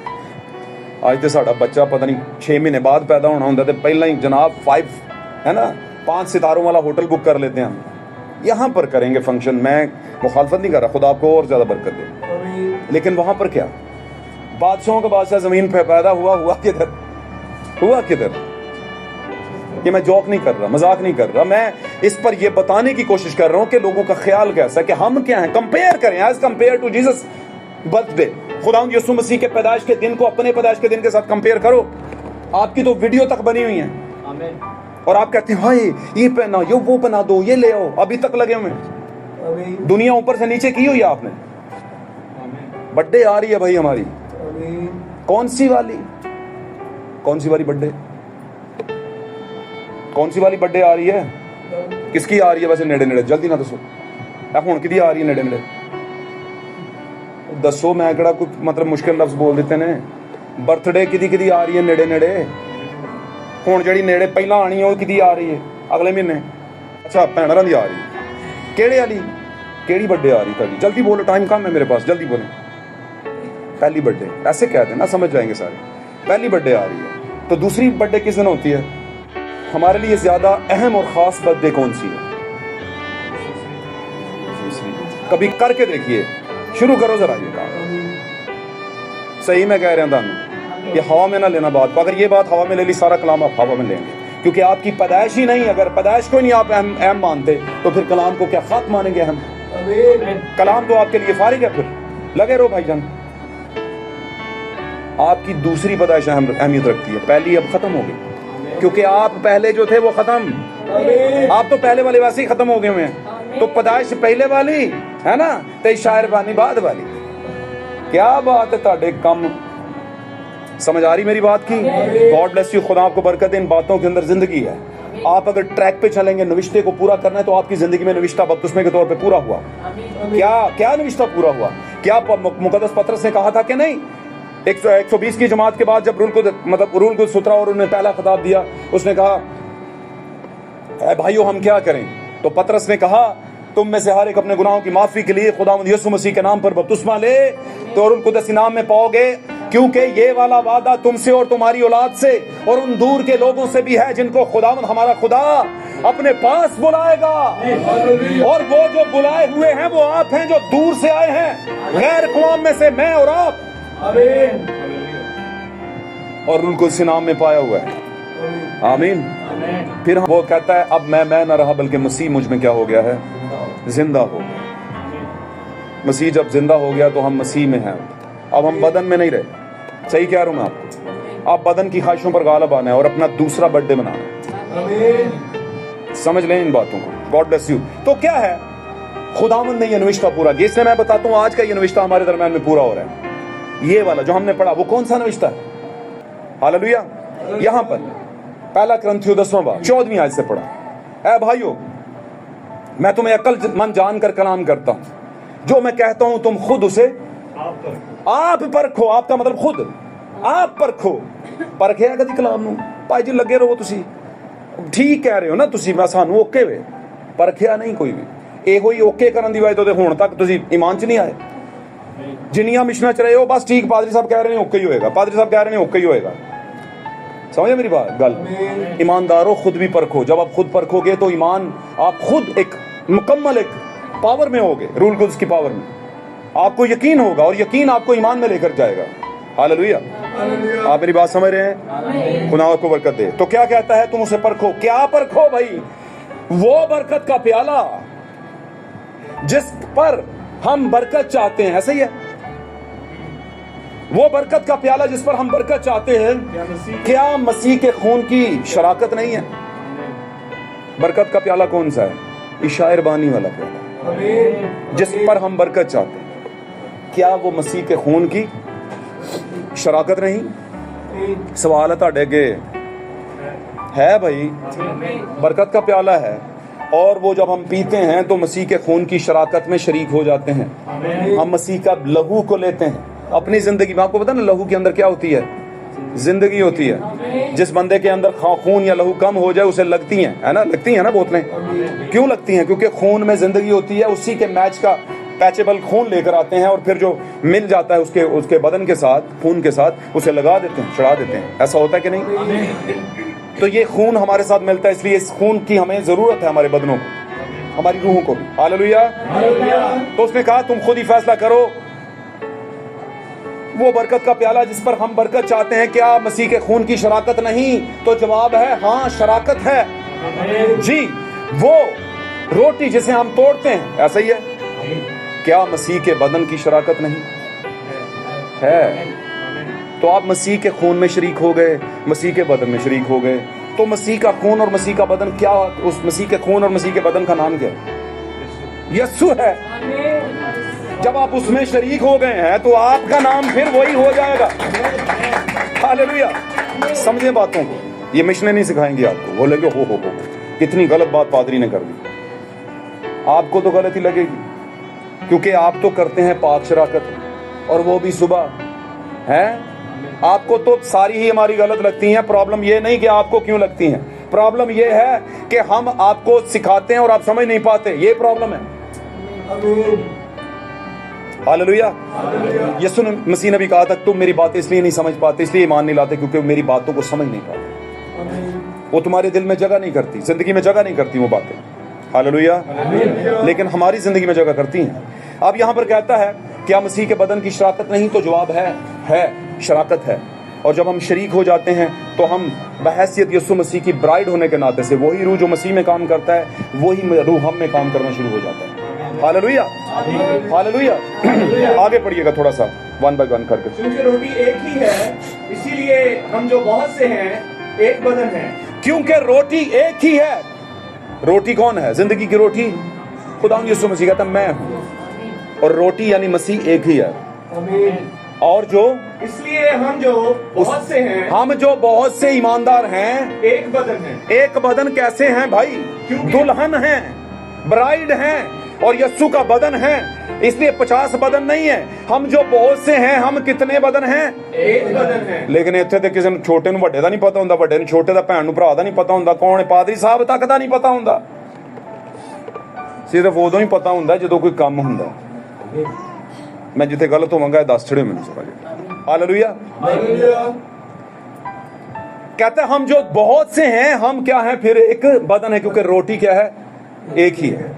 आज तो साड़ा बच्चा पता नहीं 6 महीने बाद पैदा होना होता, तो पहला ही जनाब 5 है ना 5 सितारों वाला होटल बुक कर लेते हैं हम, यहाँ पर करेंगे फंक्शन। मैं मुखालफत नहीं कर रहा, खुदा आपको और ज्यादा बरकत दे, लेकिन वहां पर क्या, बादशाहों का बादशाह जमीन पे पैदा हुआ किधर? ये मैं जोक नहीं कर रहा, मजाक नहीं कर रहा, मैं इस पर ये बताने की कोशिश कर रहा हूं कि लोगों का ख्याल कैसा है, कि हम क्या हैं, कंपेयर करें as compare to Jesus birthday. खुदावंद यीशु मसीह के पैदाइश के दिन को अपने पैदाइश के दिन के साथ कंपेयर करो। आपकी तो वीडियो तक बनी हुई है, और आप कहते हैं हाय ये पहना, ये वो बना दो, ये ले आओ, अभी तक लगे हुए हैं। दुनिया ऊपर से नीचे की हुई है आपने। बर्थडे आ रही है भाई हमारी, कौन सी वाली बर्थडे, कौन सी वाली बर्थडे आ रही है? किसकी आ रही है वैसे? नेड़े जल्दी ना दसो, हुण किहदी आ रही है नेड़े? दसो, मैं किहड़ा कोई मतलब मुश्किल लफ्ज बोल देते ने। बर्थडे किहदी आ रही है नेड़े? हुण जिहड़ी नेड़े पहला आनी है वो किहदी आ रही है? अगले महीने। अच्छा भैणां दी आ रही है, किहड़े वाली, किहड़ी बर्थडे आ रही तुहाडी? जल्दी बोलो, टाइम कम है मेरे पास, जल्दी बोलो। पहली बर्थडे, ऐसे कह देना, समझ जाएंगे सारे। पहली बर्थडे आ रही है, तो दूसरी बर्थडे किस दिन होती है? हमारे लिए ज्यादा अहम और खास बर्थडे कौन सी है? कभी करके देखिए, शुरू करो जरा ये काम। सही मैं कह रहा हूं, ये हवा में ना लेना बात को। अगर ये बात हवा में ले ली, सारा कलाम आप हवा में लेंगे, क्योंकि आपकी पैदाइश ही नहीं। अगर पैदाइश को नहीं आप अहम मानते, तो फिर कलाम को क्या खाक मानेंगे हम? कलाम तो आपके लिए फारिग है। फिर लगे रहो भाईजान। आपकी दूसरी पैदाइश अहमियत रखती है, पहली अब खत्म हो गई, क्योंकि आप पहले जो थे वो खत्म, आप तो पहले वाले वैसे ही खत्म हो गए हुए हैं। तो पैदाइश पहले वाली है ना, ते शायर बानी बाद वाली। क्या बात है, ताड़े कम समझ आ रही मेरी बात की? गॉड ब्लेस यू, खुदा आपको बरकत दे। इन बातों के अंदर जिंदगी है। आप अगर ट्रैक पे चलेंगे, नविश्ते को पूरा करना है, तो आपकी जिंदगी में नविश्ता बपतिस्मे के तौर पे पूरा हुआ। क्या नविश्ता पूरा हुआ? क्या मुकद्दस पतरस ने कहा था कि नहीं? 120 की जमात के बाद जब रूल को सुतरा और उन्हें पहला खिताब दिया, उसने कहा भाइयों हम क्या करें? तो पतरस ने कहा तुम में से हर एक अपने गुनाहों की माफी के लिए खुदावंद यीशु मसीह के नाम पर बपतिस्मा ले, तो रूल कुदस इनाम में पाओगे, क्योंकि ये वाला वादा तुमसे और तुम्हारी औलाद से और उन दूर के लोगों से भी है जिनको खुदावंद हमारा खुदा अपने पास बुलाएगा। और वो जो बुलाए हुए हैं वो आप हैं जो दूर से आए हैं, गैर कौम में से मैं और आप। और रूल कुदस इनाम में पाया हुआ है। आमीन। फिर वो कहता है अब मैं ना रहा, बल्कि मसीह मुझ में क्या हो गया है? जिंदा हो गया। मसीह जब जिंदा हो गया तो हम मसीह में हैं, अब हम बदन में नहीं रहे। सही कह रहा हूं मैं आपको। आप बदन की ख्वाहिशों पर गालिब आना है और अपना दूसरा बर्थडे मनाना है। समझ लें इन बातों को। God bless you. तो क्या है, खुदावंद ने ये नविश्ता पूरा किया। इसलिए मैं बताता हूं आज का ये नविश्ता हमारे दरमियान में पूरा हो रहा है। ये वाला जो हमने पढ़ा वो कौन सा नविश्ता है? हालेलुया। यहां पर पहला करंथियों 10वां बाब 14वीं आयत से पढ़ा, ऐ भाइयों मैं तुम्हें अक्लमंद जानकर कलाम करता हूं, जो मैं कहता हूं तुम खुद उसे आप परखो। आपका मतलब खुद आप परखो। परखिਆ कदी कलाम ਨੂੰ ਭਾਈ ਜੀ ਲੱਗੇ ਰਹੋ ਤੁਸੀਂ ਠੀਕ ਕਹਿ ਰਹੇ ਹੋ ਨਾ ਤੁਸੀਂ, ਮੈਂ ਸਾਨੂੰ ਓਕੇ ਵੇ ਪਰਖਿਆ ਨਹੀਂ ਕੋਈ ਵੀ। ਇਹੋ ਹੀ ਓਕੇ ਕਰਨ ਦੀ ਵਜ੍ਹਾ ਤੋਂ ਹੁਣ ਤੱਕ ਤੁਸੀਂ ਈਮਾਨ 'ਚ ਨਹੀਂ ਆਏ। ਜਿੰਨੀਆਂ ਮਿਸ਼ਨਾਂ 'ਚ ਰਹੇ ਹੋ ਬਸ ਠੀਕ ਪਾਦਰੀ ਸਾਹਿਬ ਕਹਿ ਰਹੇ ਨੇ ਓਕੇ ਹੀ ਹੋਏਗਾ, ਪਾਦਰੀ ਸਾਹਿਬ ਕਹਿ रहे हैं ਓਕੇ ही होएगा। समझे मेरी बात गल? ईमानदारों खुद भी परखो। जब आप खुद परखोगे तो ईमान आप खुद एक मुकम्मल एक पावर में होगे, रूल कुद्स की पावर में आपको यकीन होगा और यकीन आपको ईमान में लेकर जाएगा। हालेलुया। आप मेरी बात समझ रहे हैं? खुदा को बरकत दे। तो क्या कहता है? तुम उसे परखो। क्या परखो भाई? वो बरकत का प्याला जिस पर हम बरकत चाहते हैं, ऐसा ही है। वो बरकत का प्याला जिस पर हम बरकत चाहते हैं, क्या मसीह के खून की शराकत नहीं है? बरकत का प्याला कौन सा है? इशायर बानी वाला प्याला जिस पर हम बरकत चाहते हैं, क्या वो मसीह के खून की शराकत नहीं? सवाल है ਤੁਹਾਡੇ ਅੱਗੇ है भाई। बरकत का प्याला है और वो जब हम पीते हैं तो मसीह के खून की शराकत में शरीक हो जाते हैं। हम मसीह का लहू को लेते हैं अपनी जिंदगी में। आपको पता ना लहू के अंदर क्या होती है? जिंदगी होती है। जिस बंदे के अंदर खून या लहू कम हो जाए उसे लगती हैं, है ना, लगती हैं ना बोतलें। क्यों लगती हैं? क्योंकि खून में जिंदगी होती है। उसी के मैच का पैचेबल खून लेकर आते हैं और फिर जो मिल जाता है उसके बदन के साथ, खून के साथ उसे लगा देते हैं, चढ़ा देते हैं। ऐसा होता है कि नहीं? तो ये खून हमारे साथ मिलता है, इसलिए इस खून की हमें जरूरत है हमारे बदनों को, हमारी रूहों को भी। हालेलुया। तो उसने कहा तुम खुद ही फैसला करो। वो बरकत का प्याला जिस पर हम बरकत चाहते हैं, क्या मसीह के खून की शराकत नहीं? तो जवाब है हाँ, शराकत है जी। वो रोटी जिसे हम तोड़ते हैं, ऐसा ही है, क्या मसीह के बदन की शराकत नहीं है? तो आप मसीह के खून में शरीक हो गए, मसीह के बदन में शरीक हो गए। तो मसीह का खून और मसीह का बदन क्या? उस मसीह के खून और मसीह के बदन का नाम क्या है? यीशु है। जब आप उसमें शरीक हो गए हैं तो आपका नाम फिर वही हो जाएगा। हालेलुया। समझे बातों को। ये मिशनें नहीं सिखाएंगे आपको, बोलेंगे हो कितनी गलत बात पादरी ने कर दी। आपको तो गलत ही लगेगी क्योंकि आप तो करते हैं पाक शराकत, और वो भी सुबह है। आपको तो सारी ही हमारी गलत लगती हैं। प्रॉब्लम ये नहीं कि आपको क्यों लगती हैं, प्रॉब्लम ये है कि हम आपको सिखाते हैं और आप समझ नहीं पाते, ये प्रॉब्लम है। हालेलुया। यीशु मसीह ने भी कहा था तुम मेरी बातें इसलिए नहीं समझ पाते, इसलिए ईमान नहीं लाते क्योंकि मेरी बातों को समझ नहीं पाते। वो तुम्हारे दिल में जगह नहीं करती, जिंदगी में जगह नहीं करती वो बातें। हालेलुया। लेकिन हमारी जिंदगी में जगह करती हैं। अब यहाँ पर कहता है क्या मसीह के बदन की शराकत नहीं? तो जवाब है शराकत है। और जब हम शरीक हो जाते हैं तो हम बहैसियत यीशु मसीह की ब्राइड होने के नाते से वही रूह जो मसीह में काम करता है, वही रूह हम में काम करना शुरू हो जाता है। हालेलुया। हालेलुया। आगे पढ़िएगा थोड़ा सा, 1 by 1 करके। क्योंकि रोटी एक ही है, इसीलिए हम जो बहुत से हैं एक बदन है। क्योंकि रोटी एक ही है। रोटी कौन है? जिंदगी की रोटी खुदा यीशु मसीह कहता मैं हूं, और रोटी यानी मसीह एक ही है। और जो इसलिए हम जो बहुत से हैं, हम जो बहुत से ईमानदार हैं एक बदन है। एक बदन कैसे हैं भाई? दुल्हन है, ब्राइड है, और यीशु का बदन है। इसलिए 50 बदन नहीं है। हम जो बहुत से हैं, हम कितने बदन हैं? एक बदन है। लेकिन ਇੱਥੇ ਤੇ ਕਿਸੇ ਨੂੰ ਛੋਟੇ ਨੂੰ ਵੱਡੇ ਦਾ ਨਹੀਂ ਪਤਾ ਹੁੰਦਾ, ਵੱਡੇ ਨੂੰ ਛੋਟੇ ਦਾ, ਭੈਣ ਨੂੰ ਭਰਾ ਦਾ ਨਹੀਂ ਪਤਾ ਹੁੰਦਾ, ਕੌਣ ਹੈ ਪਾਦਰੀ ਸਾਹਿਬ ਤੱਕ ਦਾ ਨਹੀਂ ਪਤਾ ਹੁੰਦਾ। ਸਿਰਫ ਉਦੋਂ ਹੀ ਪਤਾ ਹੁੰਦਾ ਜਦੋਂ ਕੋਈ ਕੰਮ ਹੁੰਦਾ। मैं जिथे गलत होवांगा दस छड़े मैंने समझ। हालेलुया। कहते हैं हम जो बहुत से हैं, हम क्या है? फिर एक बदन है, क्योंकि रोटी क्या है? एक ही है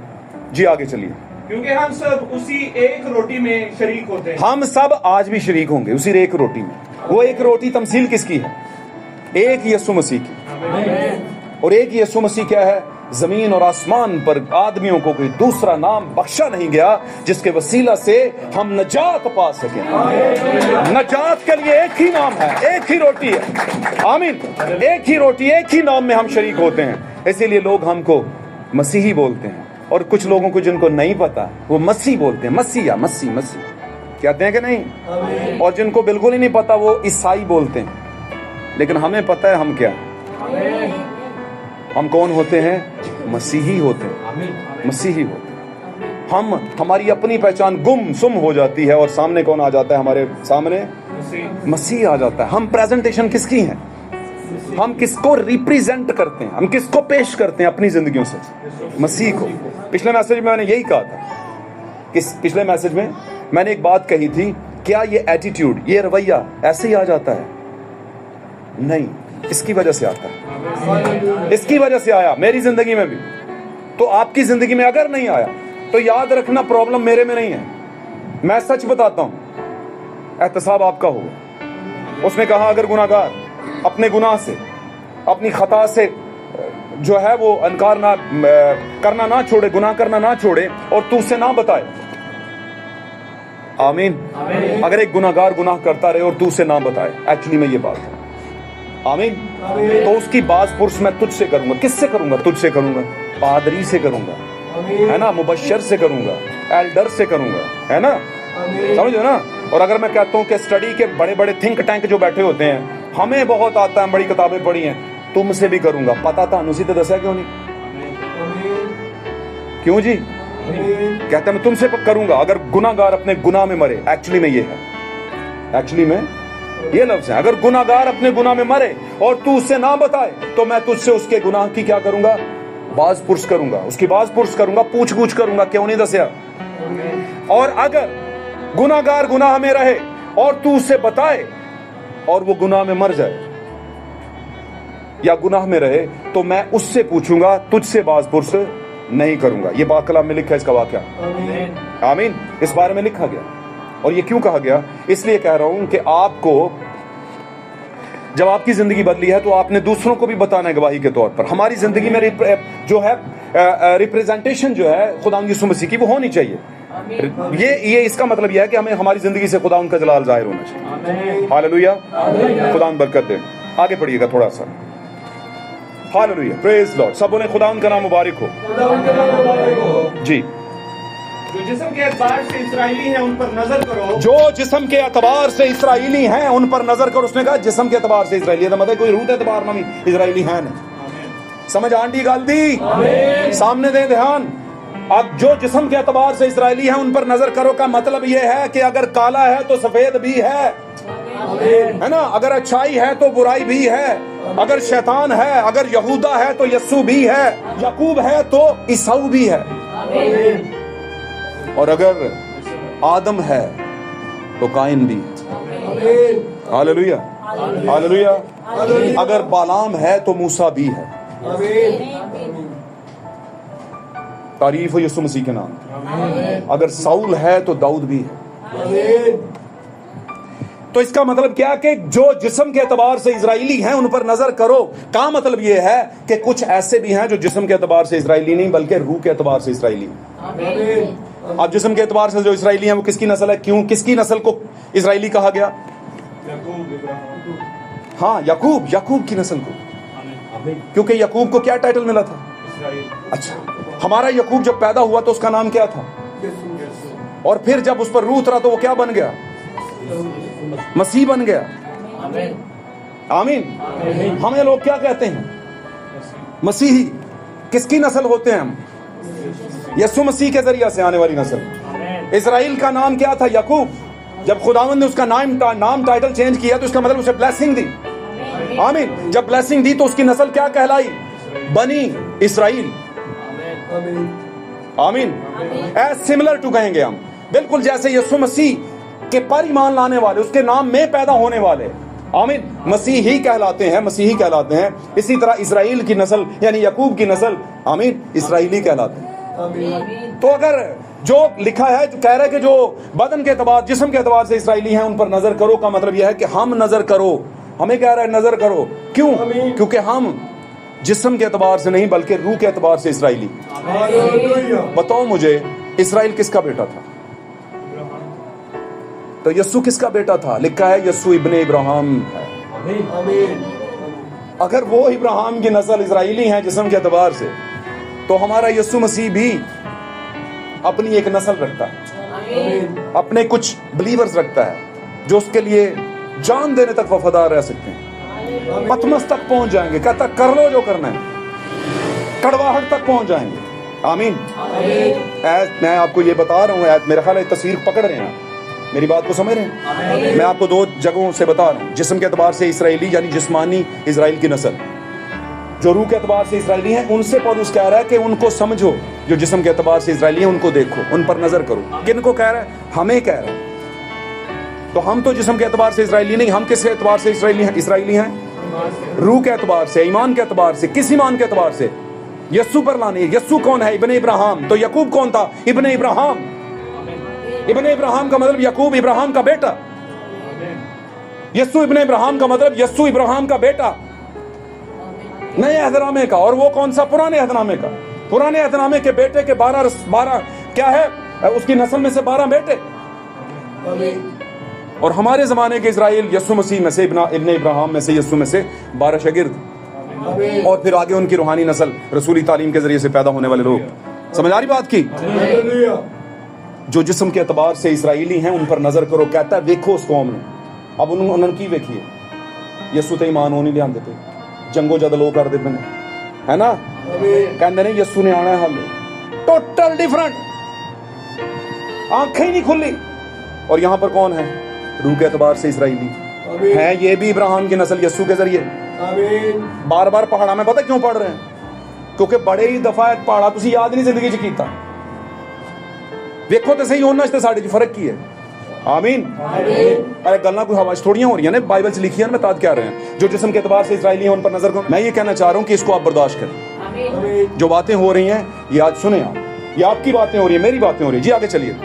जी। आगे चलिए। क्योंकि हम सब उसी एक रोटी में शरीक होते हैं। हम सब आज भी शरीक होंगे उसी एक रोटी में। वो एक रोटी तमसील किसकी है? एक यीशु मसीह की। और एक यीशु मसीह क्या है? जमीन और आसमान पर आदमियों को कोई दूसरा नाम बख्शा नहीं गया जिसके वसीला से हम नजात पा सके। नजात के लिए एक ही नाम है, एक ही रोटी है। आमीन। एक ही रोटी, एक ही नाम में हम शरीक होते हैं। इसीलिए लोग हमको मसीही बोलते हैं, और कुछ लोगों को जिनको नहीं पता वो मसीह बोलते हैं। मसीहा, मसीह कहते हैं कि नहीं? और जिनको बिल्कुल ही नहीं पता वो ईसाई बोलते हैं। लेकिन हमें पता है हम क्या हैं। हम कौन होते हैं? मसीही होते हैं, मसीही होते हैं। हमारी अपनी पहचान गुम सुम हो जाती है और सामने कौन आ जाता है? हमारे सामने मसीह आ जाता है। हम प्रेजेंटेशन किसकी हैं? हम किसको रिप्रेजेंट करते हैं? हम किसको पेश करते हैं अपनी जिंदगियों से? मसीह को। पिछले मैसेज में मैंने यही कहा था कि पिछले मैसेज में मैंने एक बात कही थी, क्या ये एटीट्यूड, ये रवैया ऐसे ही आ जाता है? नहीं, इसकी वजह से आता है। इसकी वजह से आया मेरी जिंदगी में भी, तो आपकी जिंदगी में अगर नहीं आया तो याद रखना प्रॉब्लम मेरे में नहीं है। मैं सच बताता हूं, एहतसाब आपका होगा। उसने कहा अगर गुनाहगार अपने गुनाह से, अपनी खता से जो है वो इनकार ना करना ना छोड़े, गुनाह करना ना छोड़े और तू उसे ना बताए, आमीन। अगर एक गुनाहगार गुनाह करता रहे और तू उसे ना बताए, एक्चुअली में ये बात है, आमीन, तो उसकी बात पुरुष मैं तुझसे करूंगा। किससे करूंगा? तुझसे करूंगा, पादरी से करूंगा, है ना, मुबश्शिर से करूंगा, एल्डर से करूंगा, है ना, समझो ना। और अगर मैं कहता हूं कि स्टडी के बड़े बड़े थिंक टैंक जो बैठे होते हैं, हमें बहुत आता है, बड़ी किताबें पढ़ी हैं, तुमसे भी करूंगा। पता था अनुसी तो दसा क्यों नहीं? क्यों जी? कहते मैं तुमसे करूंगा अगर गुनाहगार अपने गुनाह में मरे। एक्चुअली में ये है, एक्चुअली में ये लफ्ज है, अगर गुनाहगार अपने गुनाह में मरे और तू उससे ना बताए तो मैं तुझसे उसके गुनाह की क्या करूंगा? बाज पुरस करूंगा, उसकी बाज पुरस करूंगा, पूछ पूछ करूंगा, क्यों नहीं दसिया। और अगर गुनाहगार गुनाह में रहे और तू उससे बताए और वो गुनाह में मर जाए या गुनाह में रहे तो मैं उससे पूछूंगा, तुझसे बाज पुरस नहीं करूंगा। ये बात कलाम में लिखा है, इसका वाक्या, आमीन, इस बारे में लिखा गया। और ये क्यों कहा गया? इसलिए कह रहा हूं कि आपको जब आपकी जिंदगी बदली है तो आपने दूसरों को भी बताना है गवाही के तौर पर। हमारी जिंदगी में जो है रिप्रेजेंटेशन जो है खुदा यीशु मसीह की, वो होनी चाहिए। ये इसका मतलब यह है कि हमें हमारी जिंदगी से खुदा उनका जलाल जाहिर होना चाहिए। हालेलुया, खुदा बरकत दे। आगे पढ़िएगा थोड़ा सा। Hallelujah, praise Lord. सब बोले खुदा उनका नाम मुबारक हो जी। जो जिस्म के एतबार से इस्राएली हैं उन पर नजर करो। जो जिस्म के एतबार से इस्राएली हैं उन पर नजर करो। उसने कहा जिस्म के एतबार से इस्राएली, मतलब कोई रूह के एतबार में इस्राएली है नहीं। समझ आंटी गाल्दी, सामने दे ध्यान। अब जो जिस्म के एतबार से इस्राएली हैं उन पर नजर करो का मतलब यह है कि अगर काला है तो सफेद भी है ना, अगर अच्छाई है तो बुराई भी है, अगर शैतान है, अगर यहूदा है तो यस्सु भी है, याकूब है तो ईसाऊ भी है, और अगर आदम है तो काइन भी है। Hallelujah, hallelujah. अगर बालाम है तो मूसा भी है। तारीफ हो यीशु मसीह के नाम। अगर साउल है तो दाऊद भी है। तो इसका मतलब क्या कि जो जिस्म के एतबार से इजराइली हैं उन पर नजर करो का मतलब यह है कि कुछ ऐसे भी हैं जो जिस्म के एतबार से इजराइली नहीं बल्कि रूह के एतबार से इजराइली हैं। अब जिस्म के एतबार से जो इजराइली हैं वो किसकी नस्ल है? क्यों, किसकी नस्ल को इजराइली कहा गया? हाँ, याकूब, याकूब की नस्ल को, क्योंकि याकूब को क्या टाइटल मिला था? अच्छा, हमारा याकूब जब पैदा हुआ तो उसका नाम क्या था? और फिर जब उस पर रूह उतरा तो वो क्या बन गया? मसीह बन गया। आमीन। हमें लोग क्या कहते हैं? मसीही। किसकी नस्ल होते हैं हम? यीशु मसीह के जरिए से आने वाली नस्ल। इस्राएल का नाम क्या था? याकूब। जब खुदावंद ने उसका नाम टाइटल चेंज किया तो इसका मतलब उसे ब्लेसिंग दी। आमीन। जब ब्लेसिंग दी तो उसकी नस्ल क्या कहलाई? बनी इस्राएल। आमीन। एज सिमिलर टू कहेंगे हम, बिल्कुल जैसे यीशु मसीह के पर ईमान लाने वाले, उसके नाम में पैदा होने वाले, आमीन, मसीह ही कहलाते हैं, मसीही कहलाते हैं। इसी तरह इस्राएल की नस्ल यानी याकूब की नस्ल, आमीन, इस्राएली कहलाते हैं। तो अगर जो लिखा है, जो कह रहा है कि जो बदन के एतबार, जिस्म के एतबार से इस्राएली हैं उन पर नजर करो का मतलब यह है कि हम नजर करो। हमें कह रहा है नजर करो। क्यों? क्योंकि हम जिस्म के एतबार से नहीं बल्कि रूह के एतबार से इस्राएली। बताओ मुझे, इस्राएल किसका बेटा था? तो यस्सु किसका बेटा था? लिखा है यस्सु इब्ने इब्राहिम है। अगर वो इब्राहिम की नस्ल इस्राएली है जिस्म के एतबार से, तो हमारा यीशु मसीह भी अपनी एक नस्ल रखता है, अपने कुछ बिलीवर्स रखता है जो उसके लिए जान देने तक वफादार रह सकते हैं। पतमस तक पहुंच जाएंगे। कहता कर लो जो करना है, कड़वाहट तक पहुंच जाएंगे। आमीन। मैं आपको ये बता रहा हूँ, मेरा ख्याल है तस्वीर पकड़ रहे हैं, मेरी बात को समझ रहे हैं। मैं आपको दो जगहों से बता रहा हूँ। जिस्म के एतबार से इसराइली यानी जिस्मानी इजराइल की नस्ल, जो रूह के एतबार से इसराइली हैं, उनसे पौलुस कह रहा है कि उनको समझो। जो जिस्म के एतबार से इसराइली हैं उनको देखो, उन पर नजर करो। किन को कह रहा है? हमें कह रहा है। तो हम तो जिस्म के एतबार से इसराइली नहीं, हम किस एतबार से इसराइली हैं? रूह के एतबार से, ईमान के एतबार से। किस ईमान के एतबार से? यस्सु पर लाने। यस्सु कौन है? इब्ने इब्राहिम। तो यकूब कौन था? इब्ने इब्राहिम। इब्ने इब्राहिम का मतलब यकूब इब्राहिम का बेटा। यस्सु इब्ने इब्राहिम का मतलब यस्सु इब्राहिम का बेटा, नए अहदनामे का। और वो कौन सा? पुराने अहदनामे का। पुराने अहदनामे के बेटे के 12 क्या है? उसकी नस्ल में से 12 बेटे। और हमारे जमाने के इजराइल यस्सु मसीह में से, इब्ने इब्राहिम में से, यस्सु में से 12 शागिर्द। और फिर आगे उनकी रूहानी नस्ल, रसूली तालीम के जरिए से पैदा होने वाले लोग। समझ आ रही बात की? जो जिस्म के एतबार से इसराइली हैं उन पर नजर करो। कहता है देखो उस कौम ने। अब उन्होंने की देखिए, यस्सु ते ईमान नहीं लिया पे, जंगो जदलो कर देते हैं, है ना? कहते नहीं यस्सु ने आना है, हाल टोटल डिफरेंट, आंखें ही नहीं खुली। और यहाँ पर कौन है? रूह के एतबार से इसराइली है, ये भी इब्राहिम की नस्ल यस्सु के जरिए। बार बार पहाड़ा में पता क्यों पढ़ रहे हैं? क्योंकि बड़े ही दफा पहाड़ा तुसी याद नहीं जिंदगी च कीता। देखो तो सही होना इससे साढ़े फर्क की है। आमीन। अरे गल्ला कोई हवाश थोड़ियां हो रही है, बाइबल से लिखी है, मैं ताद क्या रहे हैं। जो जिस्म के एतबार से इसराइली हैं उन पर नजर करो। मैं ये कहना चाह रहा हूं कि इसको आप बर्दाश्त करें। जो बातें हो रही हैं ये आज सुने आप, ये आपकी बातें हो रही है, मेरी बातें हो रही है। जी आगे चलिए।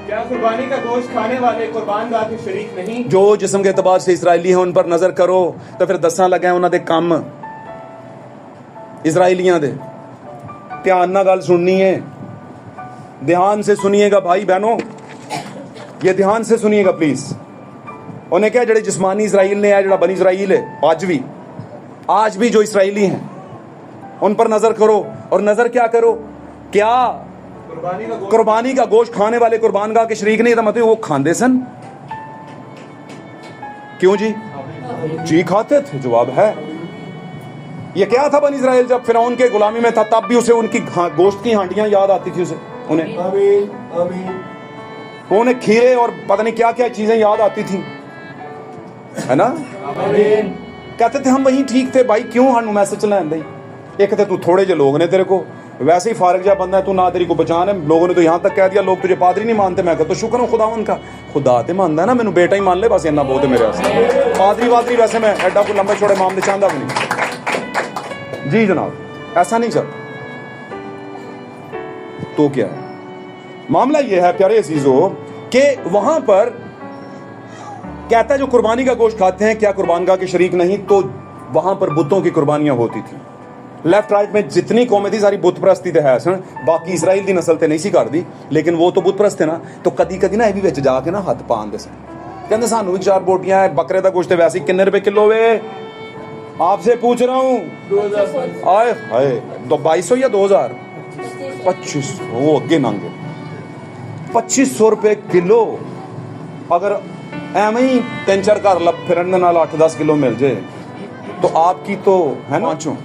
क्या कुर्बानी का गोश्त खाने वाले कुर्बान गाह के शरीक नहीं? जो जिस्म के एतबार से इसराइली हैं उन पर नजर करो। तो फिर दसा लगे उन्हां दे काम इसराइलियां दे। ध्यान नाल गल सुननी है, ध्यान से सुनिएगा भाई बहनों, ये ध्यान से सुनिएगा प्लीज। उन्हें क्या जड़े जिस्मानी इसराइल ने है, जड़ा बनी इसराइल है, आज भी जो इसराइली हैं उन पर नजर करो। और नजर क्या करो? क्या कुर्बानी का गोश्त खाने वाले कुर्बान गाह के शरीक नहीं था, मतलब वो खाते सन। क्यों जी? जी खाते थे। जवाब है ये क्या था? बनी इसराइल जब फिरौन के गुलामी में था तब भी उसे उनकी गोश्त की हांडियां याद आती थी उसे, उन्हें खीरे और पता नहीं क्या क्या चीजें याद आती थी, है ना? कहते थे हम वहीं ठीक थे भाई, क्यों हानू मैसेज लांदे? एक तो तू थोड़े जे लोग ने तेरे को, वैसे ही फारग जा बंदा है तू, ना तेरी को पहचान है। लोगों ने तो यहाँ तक कह दिया लोग तुझे पादरी नहीं मानते। मैं कहता तो शुक्र हूँ खुदावन का, खुदा ते मानदा है ना, मैनू बेटा ही मान ले बस, इन्ना बहुत है मेरे वास्ते। पादरी वादरी वैसे मैं एडा कोई लंबे छोड़े मामले चाहता भी नहीं। जी जनाब, ऐसा नहीं चलता। तो क्या है मामला? ये है प्यारे अजीजों कि वहां पर कहता है जो कुर्बानी का गोश्त खाते हैं क्या कुर्बान गाह के शरीक नहीं? तो वहां पर बुतों की कुर्बानियां होती थी। लेफ्ट राइट में जितनी कौमें थी सारी बुत परस्ती ते है सन। बाकी इसराइल दी नस्ल ते नहीं सी कर दी, लेकिन वो तो बुत परस्त थे ना। तो कदी कदी ना ये भी विच जाके ना हथ पा आंदे सन, कहते सानू भी 4 बोटियां है। बकरे का गोश्त वैसे ही कितने रुपए किलो वे? आपसे पूछ रहा हूँ। 2000 आए हाय, 2200 या 2000? 2500। वो अगे मांगे 2500 रुपए किलो। अगर एवं ही 3-4 घर लब फिरन नाल 8-10 किलो मिल जाए तो आपकी तो है ना 5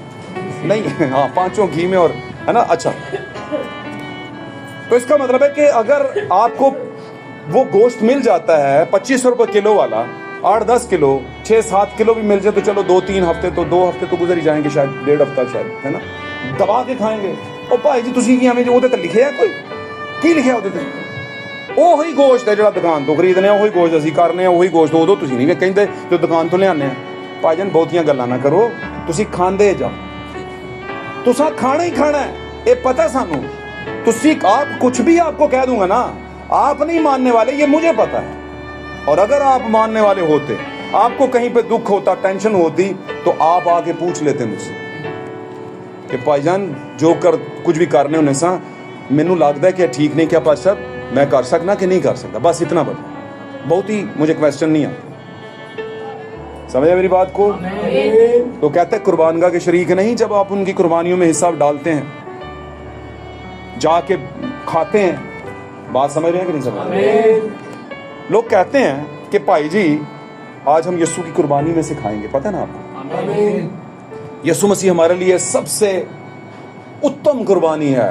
नहीं, हाँ 5 घी में, और है ना? अच्छा, तो इसका मतलब है कि अगर आपको वो गोश्त मिल जाता है 2500 रुपए किलो वाला, 8-10 किलो, 6-7 किलो भी मिल जाए तो चलो 2-3 हफ्ते तो 2 हफ्ते तो गुजर ही जाएंगे, शायद 1.5 हफ्ता शायद, है ना? दबा के खाएंगे। ओ भाई जी तुसी की हमें जो ते लिखे है कोई की लिखा ਉਹਦੇ ਤੇ? ਉਹੀ ਗੋਸ਼ਤ ਹੈ ਜਿਹੜਾ ਦੁਕਾਨ ਤੋਂ ਖਰੀਦਨੇ ਆ, ਉਹੀ ਗੋਸ਼ਤ ਅਸੀਂ ਕਰਨੇ ਆ, ਉਹੀ ਗੋਸ਼ਤ ਉਦੋਂ ਤੁਸੀਂ ਨਹੀਂ ਕਹਿੰਦੇ ਜੋ ਦੁਕਾਨ ਤੋਂ ਲਿਆਉਂਦੇ ਆ। ਭਾਈਜਾਨ ਬਹੁਤੀਆਂ ਗੱਲਾਂ ਨਾ ਕਰੋ, ਤੁਸੀਂ ਖਾਂਦੇ ਜਾਓ, तुसा खाना ही खाना है, ये पता सानू। तुसी आप कुछ भी आपको कह दूंगा ना, आप नहीं मानने वाले, ये मुझे पता है। और अगर आप मानने वाले होते, आपको कहीं पे दुख होता, टेंशन होती, तो आप आके पूछ लेते मुझसे कि भाईजान जो कर कुछ भी करने होने सा मैनू लगता है कि ठीक नहीं, क्या पास साहब मैं कर सकना कि नहीं कर सकता, बस इतना बता। बहुत ही मुझे क्वेश्चन नहीं आता। समझे मेरी बात को? तो कहते हैं कुर्बान गाह के शरीक नहीं जब आप उनकी कुर्बानियों में हिस्सा डालते हैं, जाके खाते हैं। बात समझ रहे हैं कि नहीं समझ रहे? लोग कहते हैं कि भाई जी आज हम यीशु की कुर्बानी में से खाएंगे, पता है ना आपको? यीशु मसीह हमारे लिए सबसे उत्तम कुर्बानी है,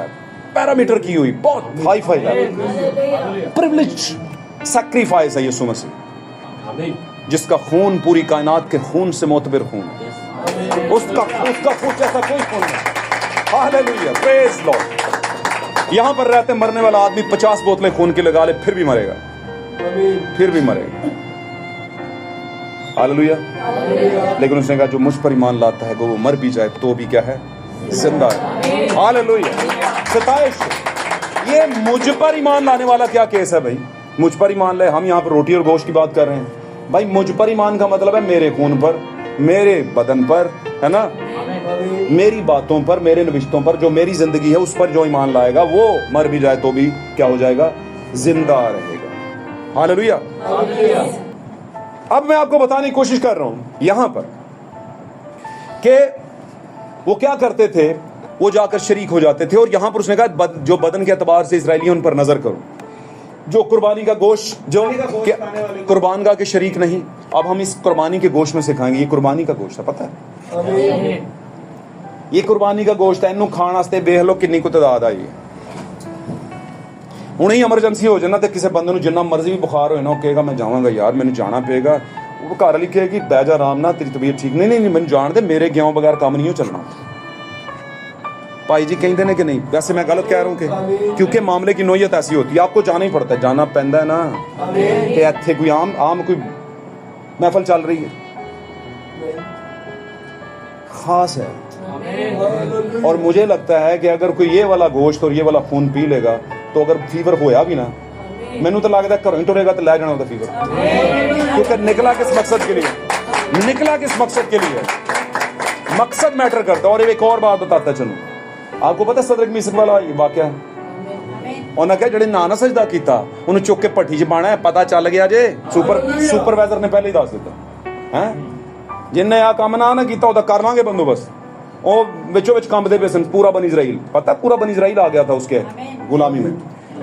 पैरामीटर की हुई, बहुत हाई फाई है, प्रिविलेज सैक्रिफाइस है यीशु मसीह, जिसका खून पूरी कायनात के खून से मोतबर खून है। उसका खून जैसा कोई खून नहीं। Hallelujah, praise Lord. यहां पर रहते मरने वाला आदमी 50 बोतलें खून की लगा ले फिर भी मरेगा, फिर भी मरेगा। हालेलुया। लेकिन उसने कहा जो मुझ पर ईमान लाता है वो मर भी जाए तो भी क्या है, जिंदा है। हालेलुया। 27, ये मुझ पर ईमान लाने वाला क्या केस है भाई? मुझ पर ईमान ले, हम यहाँ पर रोटी और गोश्त की बात कर रहे हैं भाई। मुझ पर ईमान का मतलब है मेरे खून पर, मेरे बदन पर, है ना, मेरी बातों पर, मेरे नविश्तों पर, जो मेरी जिंदगी है उस पर जो ईमान लाएगा वो मर भी जाए तो भी क्या हो जाएगा, जिंदा रहेगा। हालेलुया। अब मैं आपको बताने की कोशिश कर रहा हूं यहां पर कि वो क्या करते थे, वो जाकर शरीक हो जाते थे। और यहां पर उसने कहा जो बदन के एतबार से इस्राएलियों उन पर नजर करो, जो कुर्बानी का गोश्त जो कुर्बान गा के शरीक नहीं। अब हम इस कुर्बानी के गोश्त में से खाएंगे, ये कुर्बानी का गोश्त है, पता है ये कुर्बानी का गोश्त है। इनू खाण वास्ते देख लो कितनी को तादाद आई है। हुणे ही एमरजेंसी हो जाए ना तो किसी बंदे ਨੂੰ जिन्ना मर्जी भी बुखार होए ना, ਉਹ ਕਹੇਗਾ मैं जावांगा यार, मैंने जाना पेगा। वो घर वाली कहेगी बह जा आराम ना, तेरी तबीयत ठीक नहीं, मैंने जान दे, मेरे गेहूं बगैर काम नहीं हो चलना। भाई जी कहते हैं कि नहीं, वैसे मैं गलत कह रहा हूँ कि क्योंकि मामले की नोयत ऐसी होती है, आपको जाना ही पड़ता है, जाना पैंदा है ना कि इत्थे कोई आम कोई महफल चल रही है, खास है। और मुझे लगता है कि अगर कोई ये वाला गोश्त और ये वाला खून पी लेगा तो अगर फीवर होया भी ना, मैनू तो लगता है घरों ही टुरेगा तो लै जाना होता फीवर, क्योंकि निकला किस मकसद के लिए, निकला किस मकसद के लिए, मकसद मैटर करता है। और एक और बात बताता चलूं, आपको पता सदरक मिस्र वाला वाकया, उन्हें क्या जड़े ना सजदा किया उन्हें चुक के भट्ठी च पाना है, पता चल गया जे सुपरवाइजर ने पहले ही दस दिता है, जिन्हें आ काम ना किया उहदा कर लांगे बंदोबस्त। ਉਹ ਵਿੱਚੋਂ ਵਿੱਚ ਕੰਬਦੇ ਪਏ ਸਨ, ਪੂਰਾ ਬਨ ਇਜ਼ਰਾਈਲ, ਪਤਾ ਪੂਰਾ ਬਨ ਇਜ਼ਰਾਈਲ ਆ ਗਿਆ था उसके गुलामी में,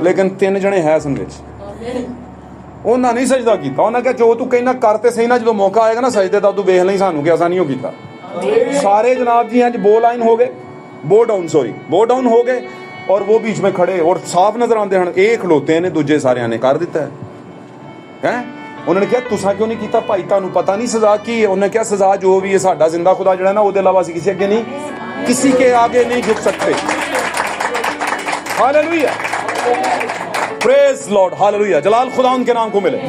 लेकिन 3 जने है सन ਵਿੱਚ, ਉਹਨਾਂ ਨਹੀਂ ਸਜਦਾ ਕੀਤਾ। ਉਹਨਾਂ ਕਿਹਾ ਜੋ ਤੂੰ ਕਹਿਣਾ ਕਰ ਤੇ ਸਹੀ ਨਾ, ਜਦੋਂ ਮੌਕਾ ਆਏਗਾ ਨਾ ਸਜਦੇ ਦਾ ਤੂੰ ਵੇਖ ਲਈ ਸਾਨੂੰ ਕਿ ਅਸਾਂ ਨਹੀਂ ਹੋ ਕੀਤਾ। सारे जनाब जी हैं बो लाइन हो गए, बो डाउन हो गए और वो बीच में खड़े और साफ नजर आते हैं, एक खलोते ने दूजे सारे ने कर दिता है। उन्होंने कहा तुसा क्यों नहीं किया भाई, तुहानू पता नहीं सजा की है? उन्होंने कहा सजा जो भी है, साडा जिंदा खुदा जड़ा ना उसके अलावा किसी अगे नहीं, किसी के आगे नहीं झुक सकते। हालेलुया, प्रेज लॉर्ड, हालेलुया, जलाल खुदा उनके नाम को मिले।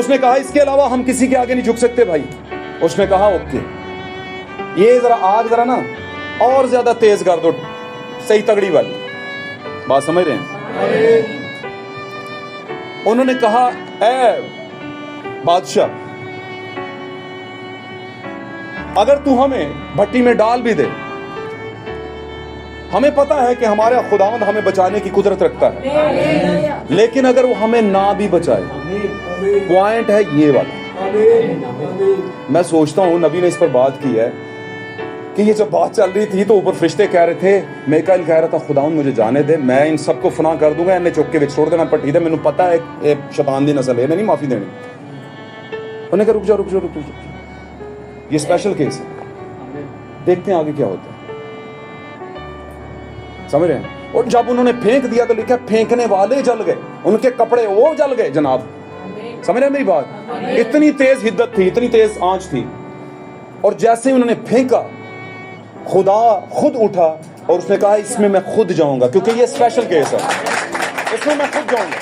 उसने कहा इसके अलावा हम किसी के आगे नहीं झुक सकते भाई। उसने कहा ओके, ये जरा आग जरा ना और ज्यादा तेज कर दो, सही तगड़ी वाली बात समझ रहे हैं। उन्होंने कहा ऐ बादशाह, अगर तू हमें भट्टी में डाल भी दे, हमें पता है कि हमारा खुदावंद हमें बचाने की कुदरत रखता है, लेकिन अगर वो हमें ना भी बचाए, पॉइंट है ये वाला। मैं सोचता हूं नबी ने इस पर बात की है कि ये जब बात चल रही थी तो ऊपर फरिश्ते कह रहे थे, मीकाईल कह रहा था खुदावंद मुझे जाने दे, मैं इन सबको फना कर दूंगा, इन्हें चुक के छोड़ देना पट्टी दे, मैंने पता है शैतान दी नस्ल है, इन्हें नहीं माफी देनी। उन्होंने कहा रुक जाओ, ये स्पेशल केस है, देखते हैं आगे क्या होता है, समझ रहे हैं। और जब उन्होंने फेंक दिया तो लिखा फेंकने वाले जल गए, उनके कपड़े वो जल गए जनाब, समझ रहे मेरी बात। इतनी तेज हिद्दत थी, इतनी तेज आंच थी, और जैसे ही उन्होंने फेंका खुदा खुद उठा और उसने कहा इसमें मैं खुद जाऊंगा, क्योंकि ये स्पेशल केस है, इसमें मैं खुद जाऊंगा।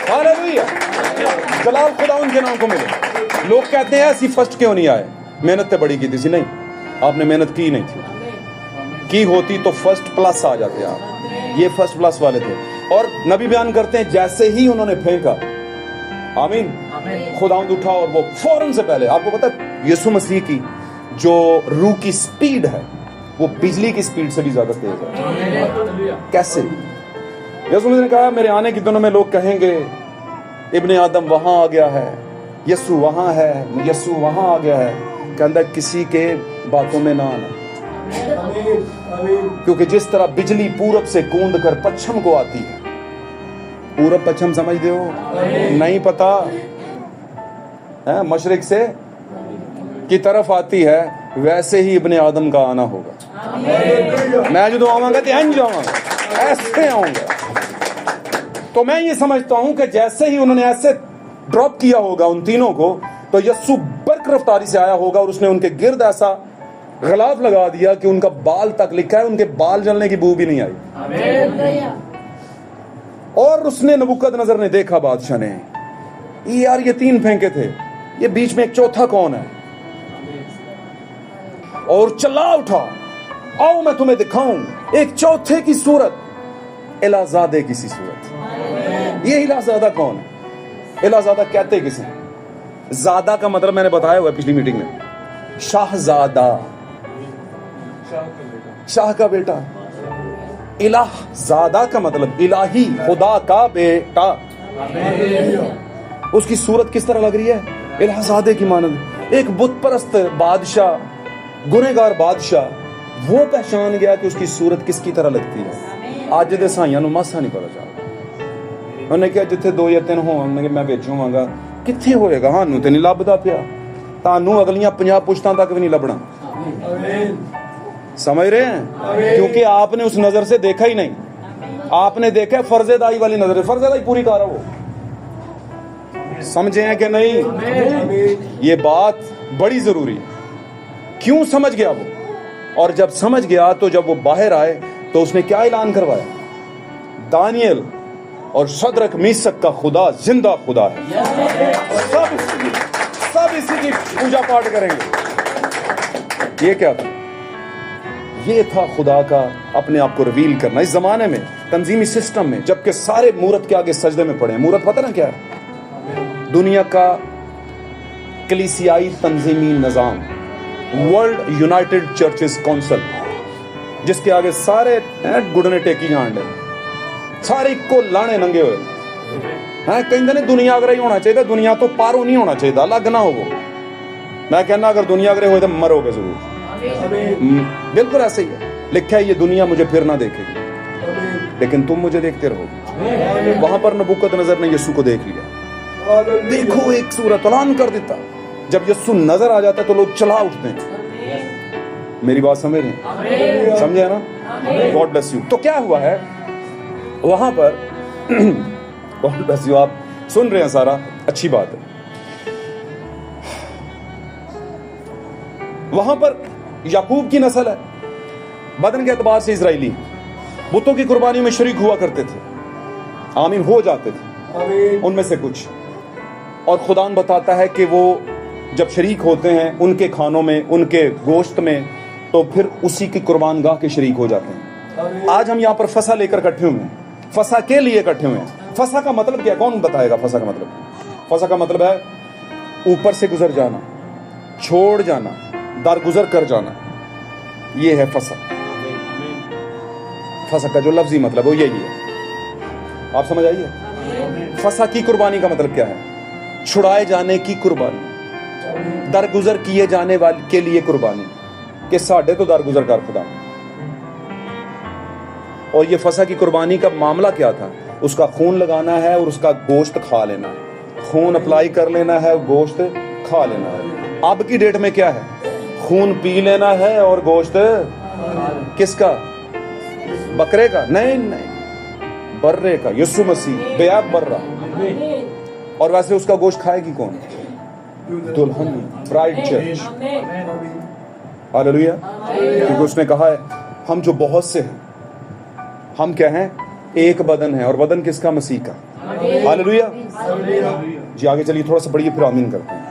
हालेलुया, जलाल खुदा उनके नाम को मिले। लोग कहते हैं ऐसी फर्स्ट क्यों नहीं आए, मेहनत तो बड़ी की थी, नहीं आपने मेहनत की नहीं थी, की होती तो फर्स्ट प्लस आ जाते आप, ये फर्स्ट प्लस वाले थे। और नबी बयान करते हैं जैसे ही उन्होंने फेंका, आमीन, खुदावंद उठा और वो फौरन से पहले, आपको पता है यीशु मसीह की जो रूह की स्पीड है वो बिजली की स्पीड से भी ज्यादा तेज है। कैसे? यीशु मसीह ने कहा मेरे आने के दिनों में लोग कहेंगे इब्ने आदम वहां आ गया है, यीशु वहां है, यीशु वहां आ गया है। कहता किसी के बातों में ना आना, क्योंकि जिस तरह बिजली पूरब से कूद कर पश्चिम को आती है, पूरब पश्चिम समझते हो नहीं पता है, मशरिक से की तरफ आती है, वैसे ही इब्ने आदम का आना होगा। मैं जो आऊंगा तो इंज आऊंगा, ऐसे आऊंगा। तो मैं ये समझता हूं कि जैसे ही उन्होंने ऐसे ड्रॉप किया होगा उन तीनों को, तो यस्सु बर्क रफ्तारी से आया होगा और उसने उनके गिर्द ऐसा गलाफ लगा दिया कि उनका बाल तक लिखा है, उनके बाल जलने की बू भी नहीं आई। और उसने नबूकदनजर ने देखा, बादशाह ने, यार ये 3 फेंके थे, ये बीच में एक चौथा कौन है? और चिल्ला उठा, आओ मैं तुम्हें दिखाऊं एक चौथे की सूरत, इलाजादे की सी सूरत। ये इलाजादा कौन है? इलाजादा कहते किसे? ज़ादा का मतलब मैंने बताया हुआ पिछली मीटिंग में, शाहजादा, शाह का बेटा। इलाह ज़ादा का मतलब इलाही, खुदा का बेटा। उसकी सूरत किस तरह लग रही है? इलाहज़ादे की मानद। एक बुत परस्त बादशाह, गुनहगार बादशाह, वो पहचान गया कि उसकी सूरत किसकी तरह लगती है। आज दे साइयां नूं मासा नहीं पता चलता। उन्हें कहा जिथे 2 या 3 होणगे मैं विच होवांगा, कित्थे होएगा? सानूं ते नहीं लभदा पिया, तानूं अगलियां 50 पुश्तां तक भी नहीं लभना। समझ रहे हैं? क्योंकि आपने उस नजर से देखा ही नहीं, आपने देखा फर्जेदाई वाली नजर। फर्जेदाई पूरी कर रहा हो, समझे हैं कि नहीं? ये बात बड़ी जरूरी है। क्यों समझ गया वो? और जब समझ गया तो जब वो बाहर आए तो उसने क्या ऐलान करवाया? दानियल और शद्रक मीसक का खुदा जिंदा खुदा है। सब इसी की पूजा पाठ करेंगे। ये क्या था? ये था खुदा का अपने आप को रिवील करना इस जमाने में, तंजीमी सिस्टम में, जबकि सारे मूरत के आगे सजदे में पड़े हैं। मूरत पता ना क्या है? दुनिया का कलीसियाई तंजीमी निजाम, वर्ल्ड यूनाइटेड चर्चेस काउंसिल, जिसके आगे सारे गुड़ने टेकी जान डे, सारे को लाने नंगे हुए हैं। कहते ने दुनिया अगर ही होना चाहिए, दुनिया तो पारो नहीं होना चाहिए, अलग ना हो। मैं कहना अगर दुनिया अगर हो तो मरोगे जरूर। बिल्कुल ऐसे ही है, लिखा है ये दुनिया मुझे फिर ना देखेगी, लेकिन तुम मुझे देखते रहोगे। वहां पर नबूकदनजर ने यीशु को देख लिया। देखो एक सूरत ऐलान कर देता। जब यीशु नजर आ जाता है तो लोग चला उठते हैं। मेरी बात समझ रहे? समझे ना? God bless you. तो क्या हुआ है वहां पर? God bless you. आप सुन रहे हैं सारा, अच्छी बात है। वहां पर याकूब की नस्ल है, बदन के एतबार से इजराइली, बुतों की कुर्बानी में शरीक हुआ करते थे, आमीन हो जाते थे उनमें से कुछ। और खुदा बताता है कि वो जब शरीक होते हैं उनके खानों में, उनके गोश्त में, तो फिर उसी की कुर्बान गाह के शरीक हो जाते हैं। आज हम यहाँ पर फसा लेकर इकट्ठे हुए हैं, फसा के लिए इकट्ठे हुए हैं। फसा का मतलब क्या? कौन बताएगा फसा का मतलब? फसा का मतलब है ऊपर से गुजर जाना, छोड़ जाना, दरगुजर कर जाना। ये है फसा। फसा का जो लफ्जी मतलब वो यही है। आप समझ आइए? फसा की कुर्बानी का मतलब क्या है? छुड़ाए जाने की कुर्बानी, दरगुजर किए जाने वाले के लिए कुर्बानी, कि साढ़े तो दरगुजर कर खुदा। और ये फसा की कुर्बानी का मामला क्या था? उसका खून लगाना है और उसका गोश्त खा लेना है। खून अप्लाई कर लेना है, गोश्त खा लेना है। अब की डेट में क्या है? खून पी लेना है और गोश्त किसका? बकरे का? नहीं नहीं, बर्रे का, यीशु मसीह बेयाब बर्रा। और वैसे उसका गोश्त खाएगी कौन? दुल्हन, ब्राइड चर्च। हालेलुया। क्योंकि उसने कहा है हम जो बहुत से हैं, हम क्या हैं? एक बदन है। और बदन किसका? मसीह का। हालेलुया जी। आगे चलिए, थोड़ा सा पढ़िए, फिर आमीन करते हैं।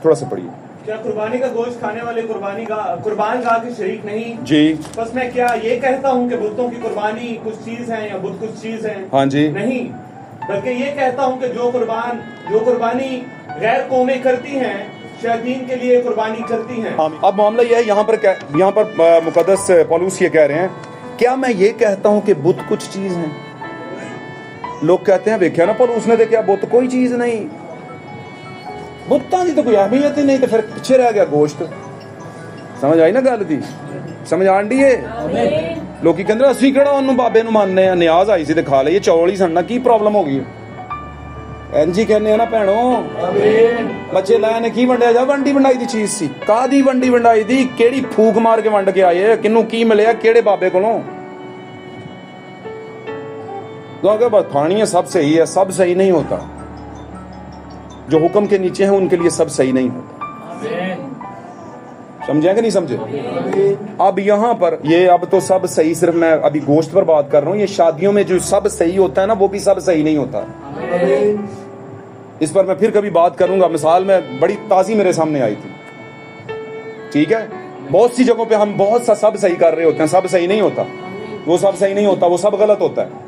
थोड़ा सा पढ़िए। क्या कुर्बानी का गोश्त खाने वाले कुर्बान गाह के शरीक नहीं? जी। बस मैं क्या ये कहता हूँ कि बुतों की कुर्बानी कुछ चीज है या बुत कुछ चीज है? हाँ जी। नहीं, बल्कि ये कहता हूँ कि जो कुर्बानी गैर कौमें करती हैं, शैतान के लिए कुर्बानी करती हैं। अब मामला यह है, यहाँ पर मुकद्दस पौलुस ये कह रहे हैं, क्या मैं ये कहता हूँ कि बुत कुछ चीज है? लोग कहते हैं देखिए ना पौलुस ने देखा बुत कोई चीज नहीं, बुत्तां दी तो कोई अहमियत ही नहीं, तो फिर पिछे रह गया गोश्त। समझ आई ना गल दी? समझ आंडी है? लोग कहते असी किहड़ा उन्होंने बाबे नूं मानने आ, नियाज आई सी ते खा लईए, चौल ही सन्ना, की प्रॉब्लम हो गई? ਇੰਜ ਹੀ ਕਹਿੰਦੇ ਆ ਨਾ ਭੈਣੋ। ਬੱਚੇ ਲਾਇਆ ਨੇ ਕੀ ਵੰਡਿਆ ਜਾ? ਵੰਡੀ ਵੰਡਾਈ ਦੀ ਚੀਜ਼ ਸੀ। ਕਾਦੀ ਵੰਡੀ ਵੰਡਾਈ ਦੀ? ਕਿਹੜੀ ਫੂਕ ਮਾਰ ਕੇ ਵੰਡ ਕੇ ਆਏ? ਕਿਹਨੂੰ ਕੀ ਮਿਲਿਆ? ਕਿਹੜੇ ਬਾਬੇ ਕੋਲੋਂ? तो बस खानी है सब सही है, सब सही नहीं होता। जो हुक्म के नीचे है उनके लिए सब सही नहीं होता। समझे कि नहीं समझे? अब यहाँ पर ये अब तो सब सही, सिर्फ मैं अभी गोश्त पर बात कर रहा हूँ। ये शादियों में जो सब सही होता है ना, वो भी सब सही नहीं होता। इस पर मैं फिर कभी बात करूंगा। मिसाल में बड़ी ताज़ी मेरे सामने आई थी, ठीक है। बहुत सी जगहों पे हम बहुत सा सब सही कर रहे होते हैं, सब सही नहीं होता। वो सब सही नहीं होता, वो सब गलत होता है।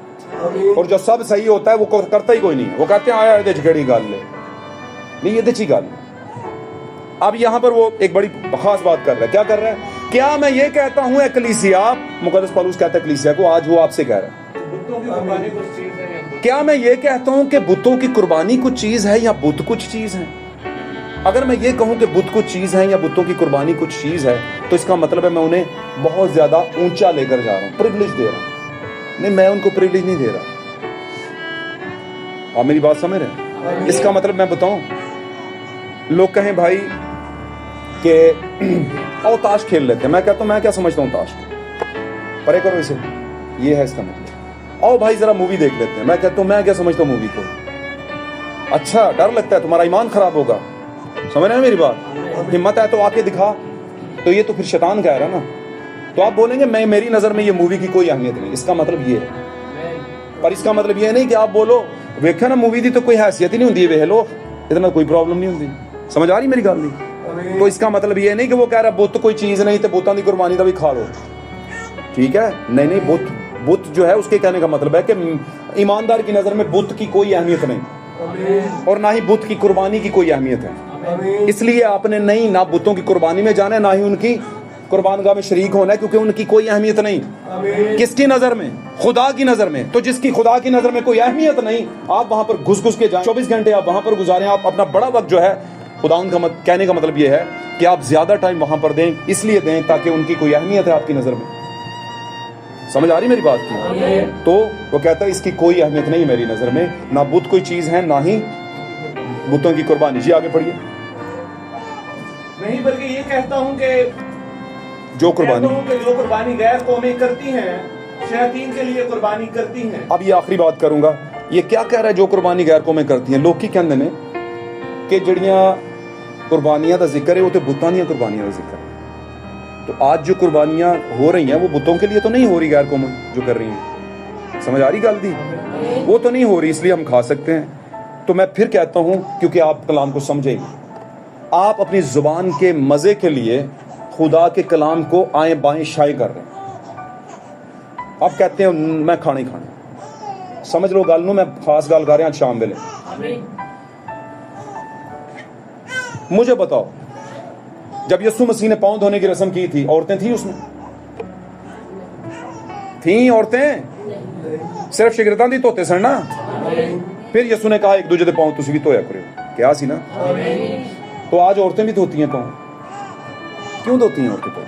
और जो सब सही होता है वो करता ही कोई नहीं है। वो कहते हैं आया ये झगड़ी गाल ले नहीं, ये अच्छी गाल। अब यहाँ पर वो एक बड़ी खास बात कर रहा है। क्या कर रहा है? क्या मैं ये कहता हूँ कलीसिया, मुकद्दस पौलुस कहता है कलीसिया को, आज वो आपसे कह रहा है, क्या मैं ये कहता हूँ कि बुतों की कुर्बानी कुछ चीज है या बुत कुछ चीज है? अगर मैं ये कहूँ कि बुत कुछ चीज है या बुतों की कुर्बानी कुछ चीज है, तो इसका मतलब है मैं उन्हें बहुत ज्यादा ऊंचा लेकर जा रहा हूँ, प्रिविलेज दे रहा हूँ। नहीं, मैं उनको प्रिविलेज नहीं दे रहा। आप मेरी बात समझ रहे हैं? इसका मतलब मैं बताऊं, लोग कहें भाई कि आओ ताश खेल लेते हैं। मैं कहता हूं मैं क्या समझता हूं ताश को, परे करो इसे, ये है इसका मतलब। आओ भाई जरा मूवी देख लेते हैं। मैं कहता हूं मैं क्या समझता हूं मूवी को। अच्छा, डर लगता है, तुम्हारा ईमान खराब होगा। समझ रहे हैं मेरी बात? हिम्मत है तो आके दिखा। तो ये तो फिर शैतान कह रहा है ना। तो आप बोलेंगे मैं, मेरी नजर में ये मूवी की कोई अहमियत नहीं। इसका मतलब ये है, पर इसका मतलब ये नहीं कि आप बोलो वेखा ना मूवी दी तो कोई हैसियत ही नहीं होती है, वेख लो इतना कोई प्रॉब्लम नहीं होती। समझ आ रही मेरी गल नहीं? तो इसका मतलब ये नहीं कि वो कह रहा बुत कोई चीज नहीं तो बुतां दी कुर्बानी दा भी खा लो, ठीक है। नहीं नहीं, बुत जो है उसके कहने का मतलब है कि ईमानदार की नजर में बुत की कोई अहमियत नहीं, और ना ही बुत की कुर्बानी की कोई अहमियत है। इसलिए आपने नहीं ना बुतों की कुर्बानी में जाना है, ना ही उनकी कुर्बानगाह में शरीक होना है, क्योंकि उनकी कोई अहमियत नहीं। किसकी नजर में? खुदा की नजर में। तो जिसकी खुदा की नजर में कोई अहमियत नहीं, आप वहां पर घुस घुस के जाएं, 24 घंटे आप वहां पर गुजारें, आप अपना बड़ा वक्त जो है, खुदा उनका कहने का मतलब यह है कि आप ज्यादा टाइम वहां पर दें, इसलिए दें ताकि उनकी कोई अहमियत है आपकी नजर में। समझ आ रही मेरी बात की? तो वो कहता है इसकी कोई अहमियत नहीं मेरी नजर में, ना बुत कोई चीज है ना ही बुतों की कुर्बानी। जी आगे पढ़िए। नहीं, बल्कि ये कहता हूं कि जो कुर्बानी गैर कौमें करती हैं, शैतान के लिए कुर्बानी करती हैं। अब ये आखिरी बात करूंगा। ये क्या कह रहा है? जो कुर्बानी गैर कौमें करती हैं। लोग की कहते ने कि जड़ियां कुर्बानियां का जिक्र है वो तो बुतां दी कुर्बानियां का जिक्र है। तो आज जो कुर्बानियां हो रही हैं वो बुतों के लिए तो नहीं हो रही, गैर कौमें जो कर रही हैं। समझ आ रही गल दी? वो तो नहीं हो रही, इसलिए हम खा सकते हैं। तो मैं फिर कहता हूं, क्योंकि आप कलाम को समझेंगे, आप अपनी जुबान के मजे के लिए खुदा के कलाम को आए बाएं शाये कर रहे हैं। आप कहते हैं मैं खाने खाने, समझ लो गल नूं, मैं खास गल कर रहा हूं शाम वेले। मुझे बताओ, जब यीशु मसीह ने पांव धोने की रस्म की थी, औरतें थी उसमें? थी औरतें? सिर्फ शिगिर्दां दी धोते सन ना। फिर यीशु ने कहा एक दूजे दे पांव तुसीं भी धोया करो, क्या सी ना। तो आज औरतें भी धोती हैं पांव। क्यों धोती हैं औरतें पांव?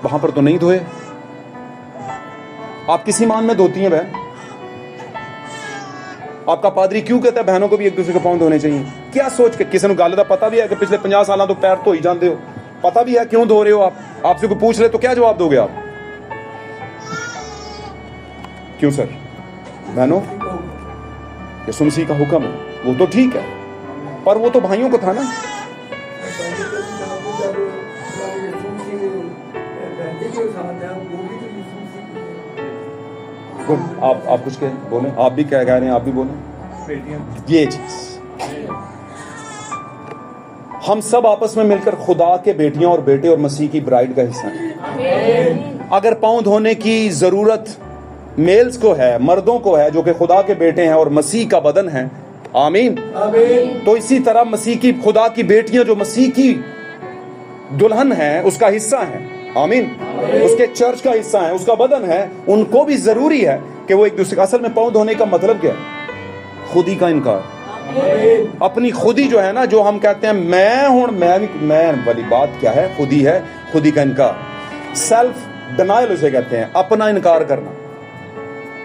वहां पर तो नहीं धोए। आप किसी मान में धोती हैं बहन? आपका पादरी क्यों कहता है बहनों को भी एक दूसरे के पांव धोने चाहिए? क्या सोच के? किसी को गल का पता भी है कि पिछले 50 साल तो पैर धो ही जाते हो, पता भी है क्यों धो रहे हो आप? आपसे कोई पूछ ले तो क्या जवाब दोगे आप? क्यों सर? बहनों, यीशु मसीह का हुक्म है, वो तो ठीक है, पर वो तो भाइयों को था ना। आप कुछ कहें, बोले, आप भी क्या कह रहे हैं, आप भी बोले। ये चीज हम सब आपस में मिलकर खुदा के बेटियां और बेटे और मसीह की ब्राइड का हिस्सा हैं। अगर पांव धोने की जरूरत मेल्स को है, मर्दों को है जो कि खुदा के बेटे हैं और मसीह का बदन है, आमीन, तो इसी तरह मसीह की, खुदा की बेटियां जो मसीह की दुल्हन है, उसका हिस्सा है, आमीन, उसके चर्च का हिस्सा है, उसका बदन है, उनको भी जरूरी है कि वो एक दूसरे का, असल में पांव धोने का मतलब क्या है? खुदी का इनकार, अपनी खुदी जो है ना, जो हम कहते हैं मैं वाली बात क्या है? खुदी है, खुदी का इनकार, सेल्फ डिनायल उसे कहते हैं, अपना इनकार करना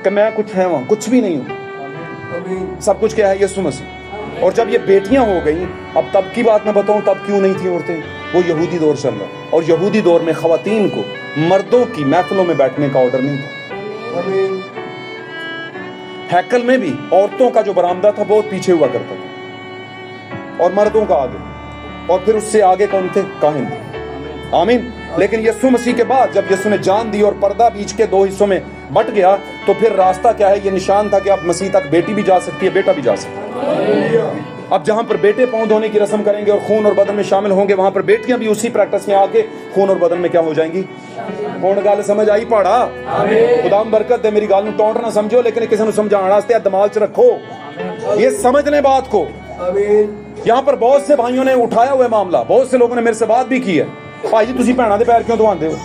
कि मैं कुछ है वहां, कुछ भी नहीं हूं। सब कुछ क्या है? यीशु मसीह। और जब ये बेटियां हो गई, अब तब की बात मैं बताऊं, तब क्यों नहीं थी औरतें? वो यहूदी दौर चल रहा, और यहूदी दौर में खवातीन को मर्दों की महफिलों में बैठने का ऑर्डर नहीं था। हैकल में भी औरतों का जो बरामदा था बहुत पीछे हुआ करता था, और मर्दों का आगे, और फिर उससे आगे कौन थे? काहिन थे। आमीन। लेकिन यीशु मसीह के बाद जब यीशु ने जान दी और पर्दा बीच के दो हिस्सों में बट गया, तो फिर रास्ता क्या है? ये निशान था कि अब मसीह तक बेटी भी जा सकती है, बेटा भी जा सकता है। अब जहां पर बेटे पांव धोने की रस्म करेंगे और खून और बदन में शामिल होंगे, वहां पर बेटियां भी उसी प्रैक्टिस में आके खून और बदन में क्या हो जाएंगी? कौन गल समझ आई पाड़ा? खुदाम बरकत दे, मेरी गल नूं टोंट ना समझो, लेकिन किसी नूं समझाने वास्ते दिमाग च रखो, ये समझ लें बात को। यहाँ पर बहुत से भाइयों ने उठाया हुआ मामला, बहुत से लोगों ने मेरे से बात भी की है, भाई जी तुसी भैणां दे पैर क्यों धोआंदे हो?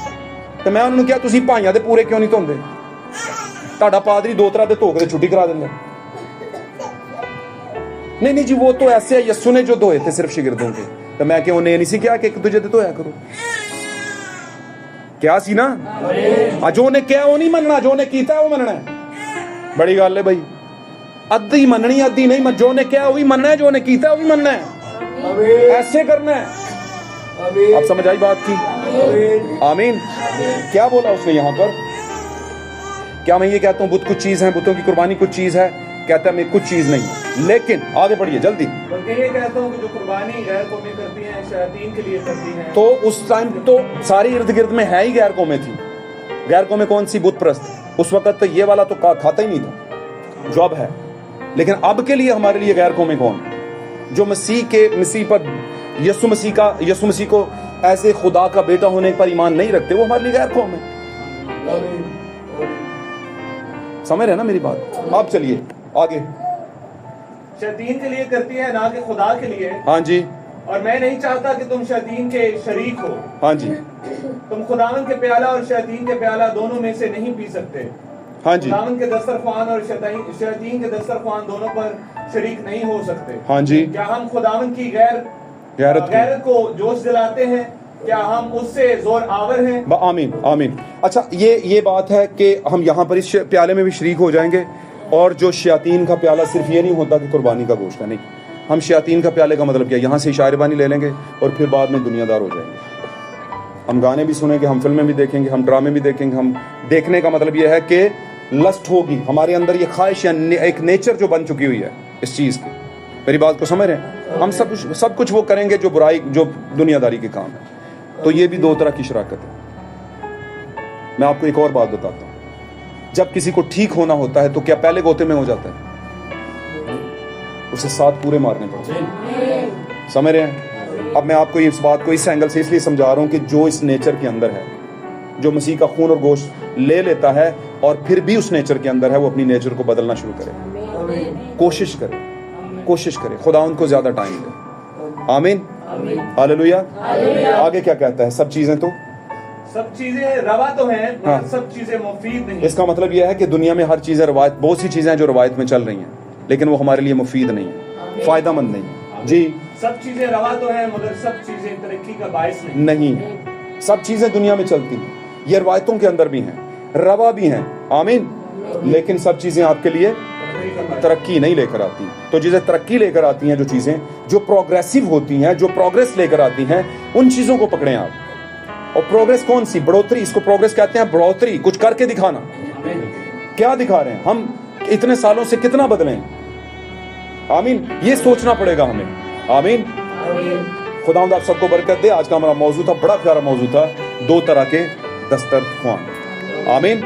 तो मैं उन्होंने कहा तुसी भाइयों दे पूरे क्यों नहीं धोंदे? तुहाडा पादरी दो तरह दे धो के छुट्टी करा दिंदा। नहीं जी, वो तो ऐसे है, यीशु ने जो धोए थे सिर्फ शिगिर्दों के, तो मैं क्यों नहीं सी क्या कि एक दूजे दे धोया करो? क्या सी ना, जो ने क्या वो नहीं मनना, जो ने कीता है वो मनना है। बड़ी गल है भाई, अद्धी मननी अद्धी नहीं, जो ने क्या वही मनना है, जो ने कीता है वही मनना है, ऐसे करना है। आप समझ आई बात की? आमीन। क्या बोला उसने यहाँ पर? क्या मैं ये कहता हूँ बुत कुछ चीज है, बुतों की कुर्बानी कुछ चीज है? कहता है मैं कुछ चीज नहीं। लेकिन आगे बढ़िए जल्दी। ये कहता हूँ कि जो कुर्बानी गैर कौमें करती हैं, शैतान के लिए करती हैं। तो उस टाइम तो सारी इर्द गिर्द में है ही गैर कौमें थी। गैर कौमें कौन सी? बुत प्रस्त। उस वक्त तो ये वाला तो खाता ही नहीं था जो अब है। लेकिन अब के लिए हमारे लिए गैर कौमें कौन? जो मसीह पर यीशु मसीह को ऐसे खुदा का बेटा होने पर ईमान नहीं रखते, वो हमारे लिए गैर कौम है। समझ रहे ना मेरी बात? आप चलिए आगे। शैतान के लिए करती है, ना कि खुदा के लिए। हाँ जी। और मैं नहीं चाहता कि तुम शैतान के शरीक हो। हाँ जी। तुम खुदावन के प्याला और शैतान के प्याला दोनों में से नहीं पी सकते। हाँ जी। खुदावन के दस्तरखान और शैतान के दस्तरखान दोनों पर शरीक नहीं हो सकते। हाँ जी। क्या हम खुदावन की गैरत को जोश दिलाते हैं? क्या हम उससे जोर आवर हैं? आमीन आमीन। अच्छा, ये बात है कि हम यहाँ पर इस प्याले में भी शरीक हो जाएंगे। और जो शैतान का प्याला सिर्फ ये नहीं होता कि कुर्बानी का गोश्त है, नहीं। हम शैतान का प्याले का मतलब क्या? यहाँ से शायरबानी ले लेंगे और फिर बाद में दुनियादार हो जाएंगे। हम गाने भी सुनेंगे, हम फिल्में भी देखेंगे, हम ड्रामे भी देखेंगे। हम देखने का मतलब ये है कि लस्ट होगी हमारे अंदर, ये ख्वाहिश या एक नेचर जो बन चुकी हुई है इस चीज़ की। मेरी बात को समझ रहे हैं? हम सब कुछ वो करेंगे जो बुराई, जो दुनियादारी के काम है। तो ये भी दो तरह की शराकत है। मैं आपको एक और बात बताता हूँ। जब किसी को ठीक होना होता है तो क्या पहले गोते में हो जाता है? उसे 7 पूरे मारने पड़ते हैं। समझ रहे हैं? अब मैं आपको इस बात को इस एंगल से इसलिए समझा रहा हूँ कि जो इस नेचर के अंदर है, जो मसीह का खून और गोश्त ले लेता है और फिर भी उस नेचर के अंदर है, वो अपनी नेचर को बदलना शुरू करे। कोशिश करे, खुदा उनको ज्यादा टाइम दे। आमीन हालेलुया। आगे क्या कहता है? सब चीजें रवा तो हैं, हाँ। सब चीजें मुफीद नहीं। इसका मतलब यह है कि दुनिया में हर चीज़ रवायत, बहुत सी चीज़ें हैं जो रवायत में चल रही हैं, लेकिन वो हमारे लिए मुफीद नहीं है, फायदेमंद नहीं है। जी, सब चीजें रवा तो हैं, मगर सब चीजें तरक्की का बायस नहीं है। सब चीज़ें दुनिया में चलती हैं, ये रवायतों के अंदर भी हैं, रवा भी हैं। आमीन। लेकिन सब चीज़ें आपके लिए तरक्की नहीं लेकर आती। तो चीज़ें तरक्की लेकर आती हैं, जो चीज़ें जो प्रोग्रेसिव होती हैं, जो प्रोग्रेस लेकर आती हैं, उन चीज़ों को पकड़ें आप। और प्रोग्रेस कौन सी? बढ़ोतरी। इसको प्रोग्रेस कहते हैं, बढ़ोतरी, कुछ करके दिखाना। क्या दिखा रहे हैं हम? इतने सालों से कितना बदले हैं? आमीन। ये सोचना पड़ेगा हमें। आमीन। खुदावंद आप सबको बरकत दे। आज का हमारा मौजू था, बड़ा प्यारा मौजू था, 2 तरह के दस्तरख्वान। आमीन।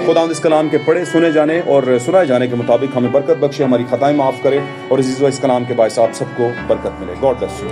खुदावंद इस कलाम के पढ़े, सुने जाने और सुनाए जाने के मुताबिक हमें बरकत बख्शे, हमारी खताएं माफ करे, और इस कलाम के बायस आप सबको बरकत मिले। God bless you.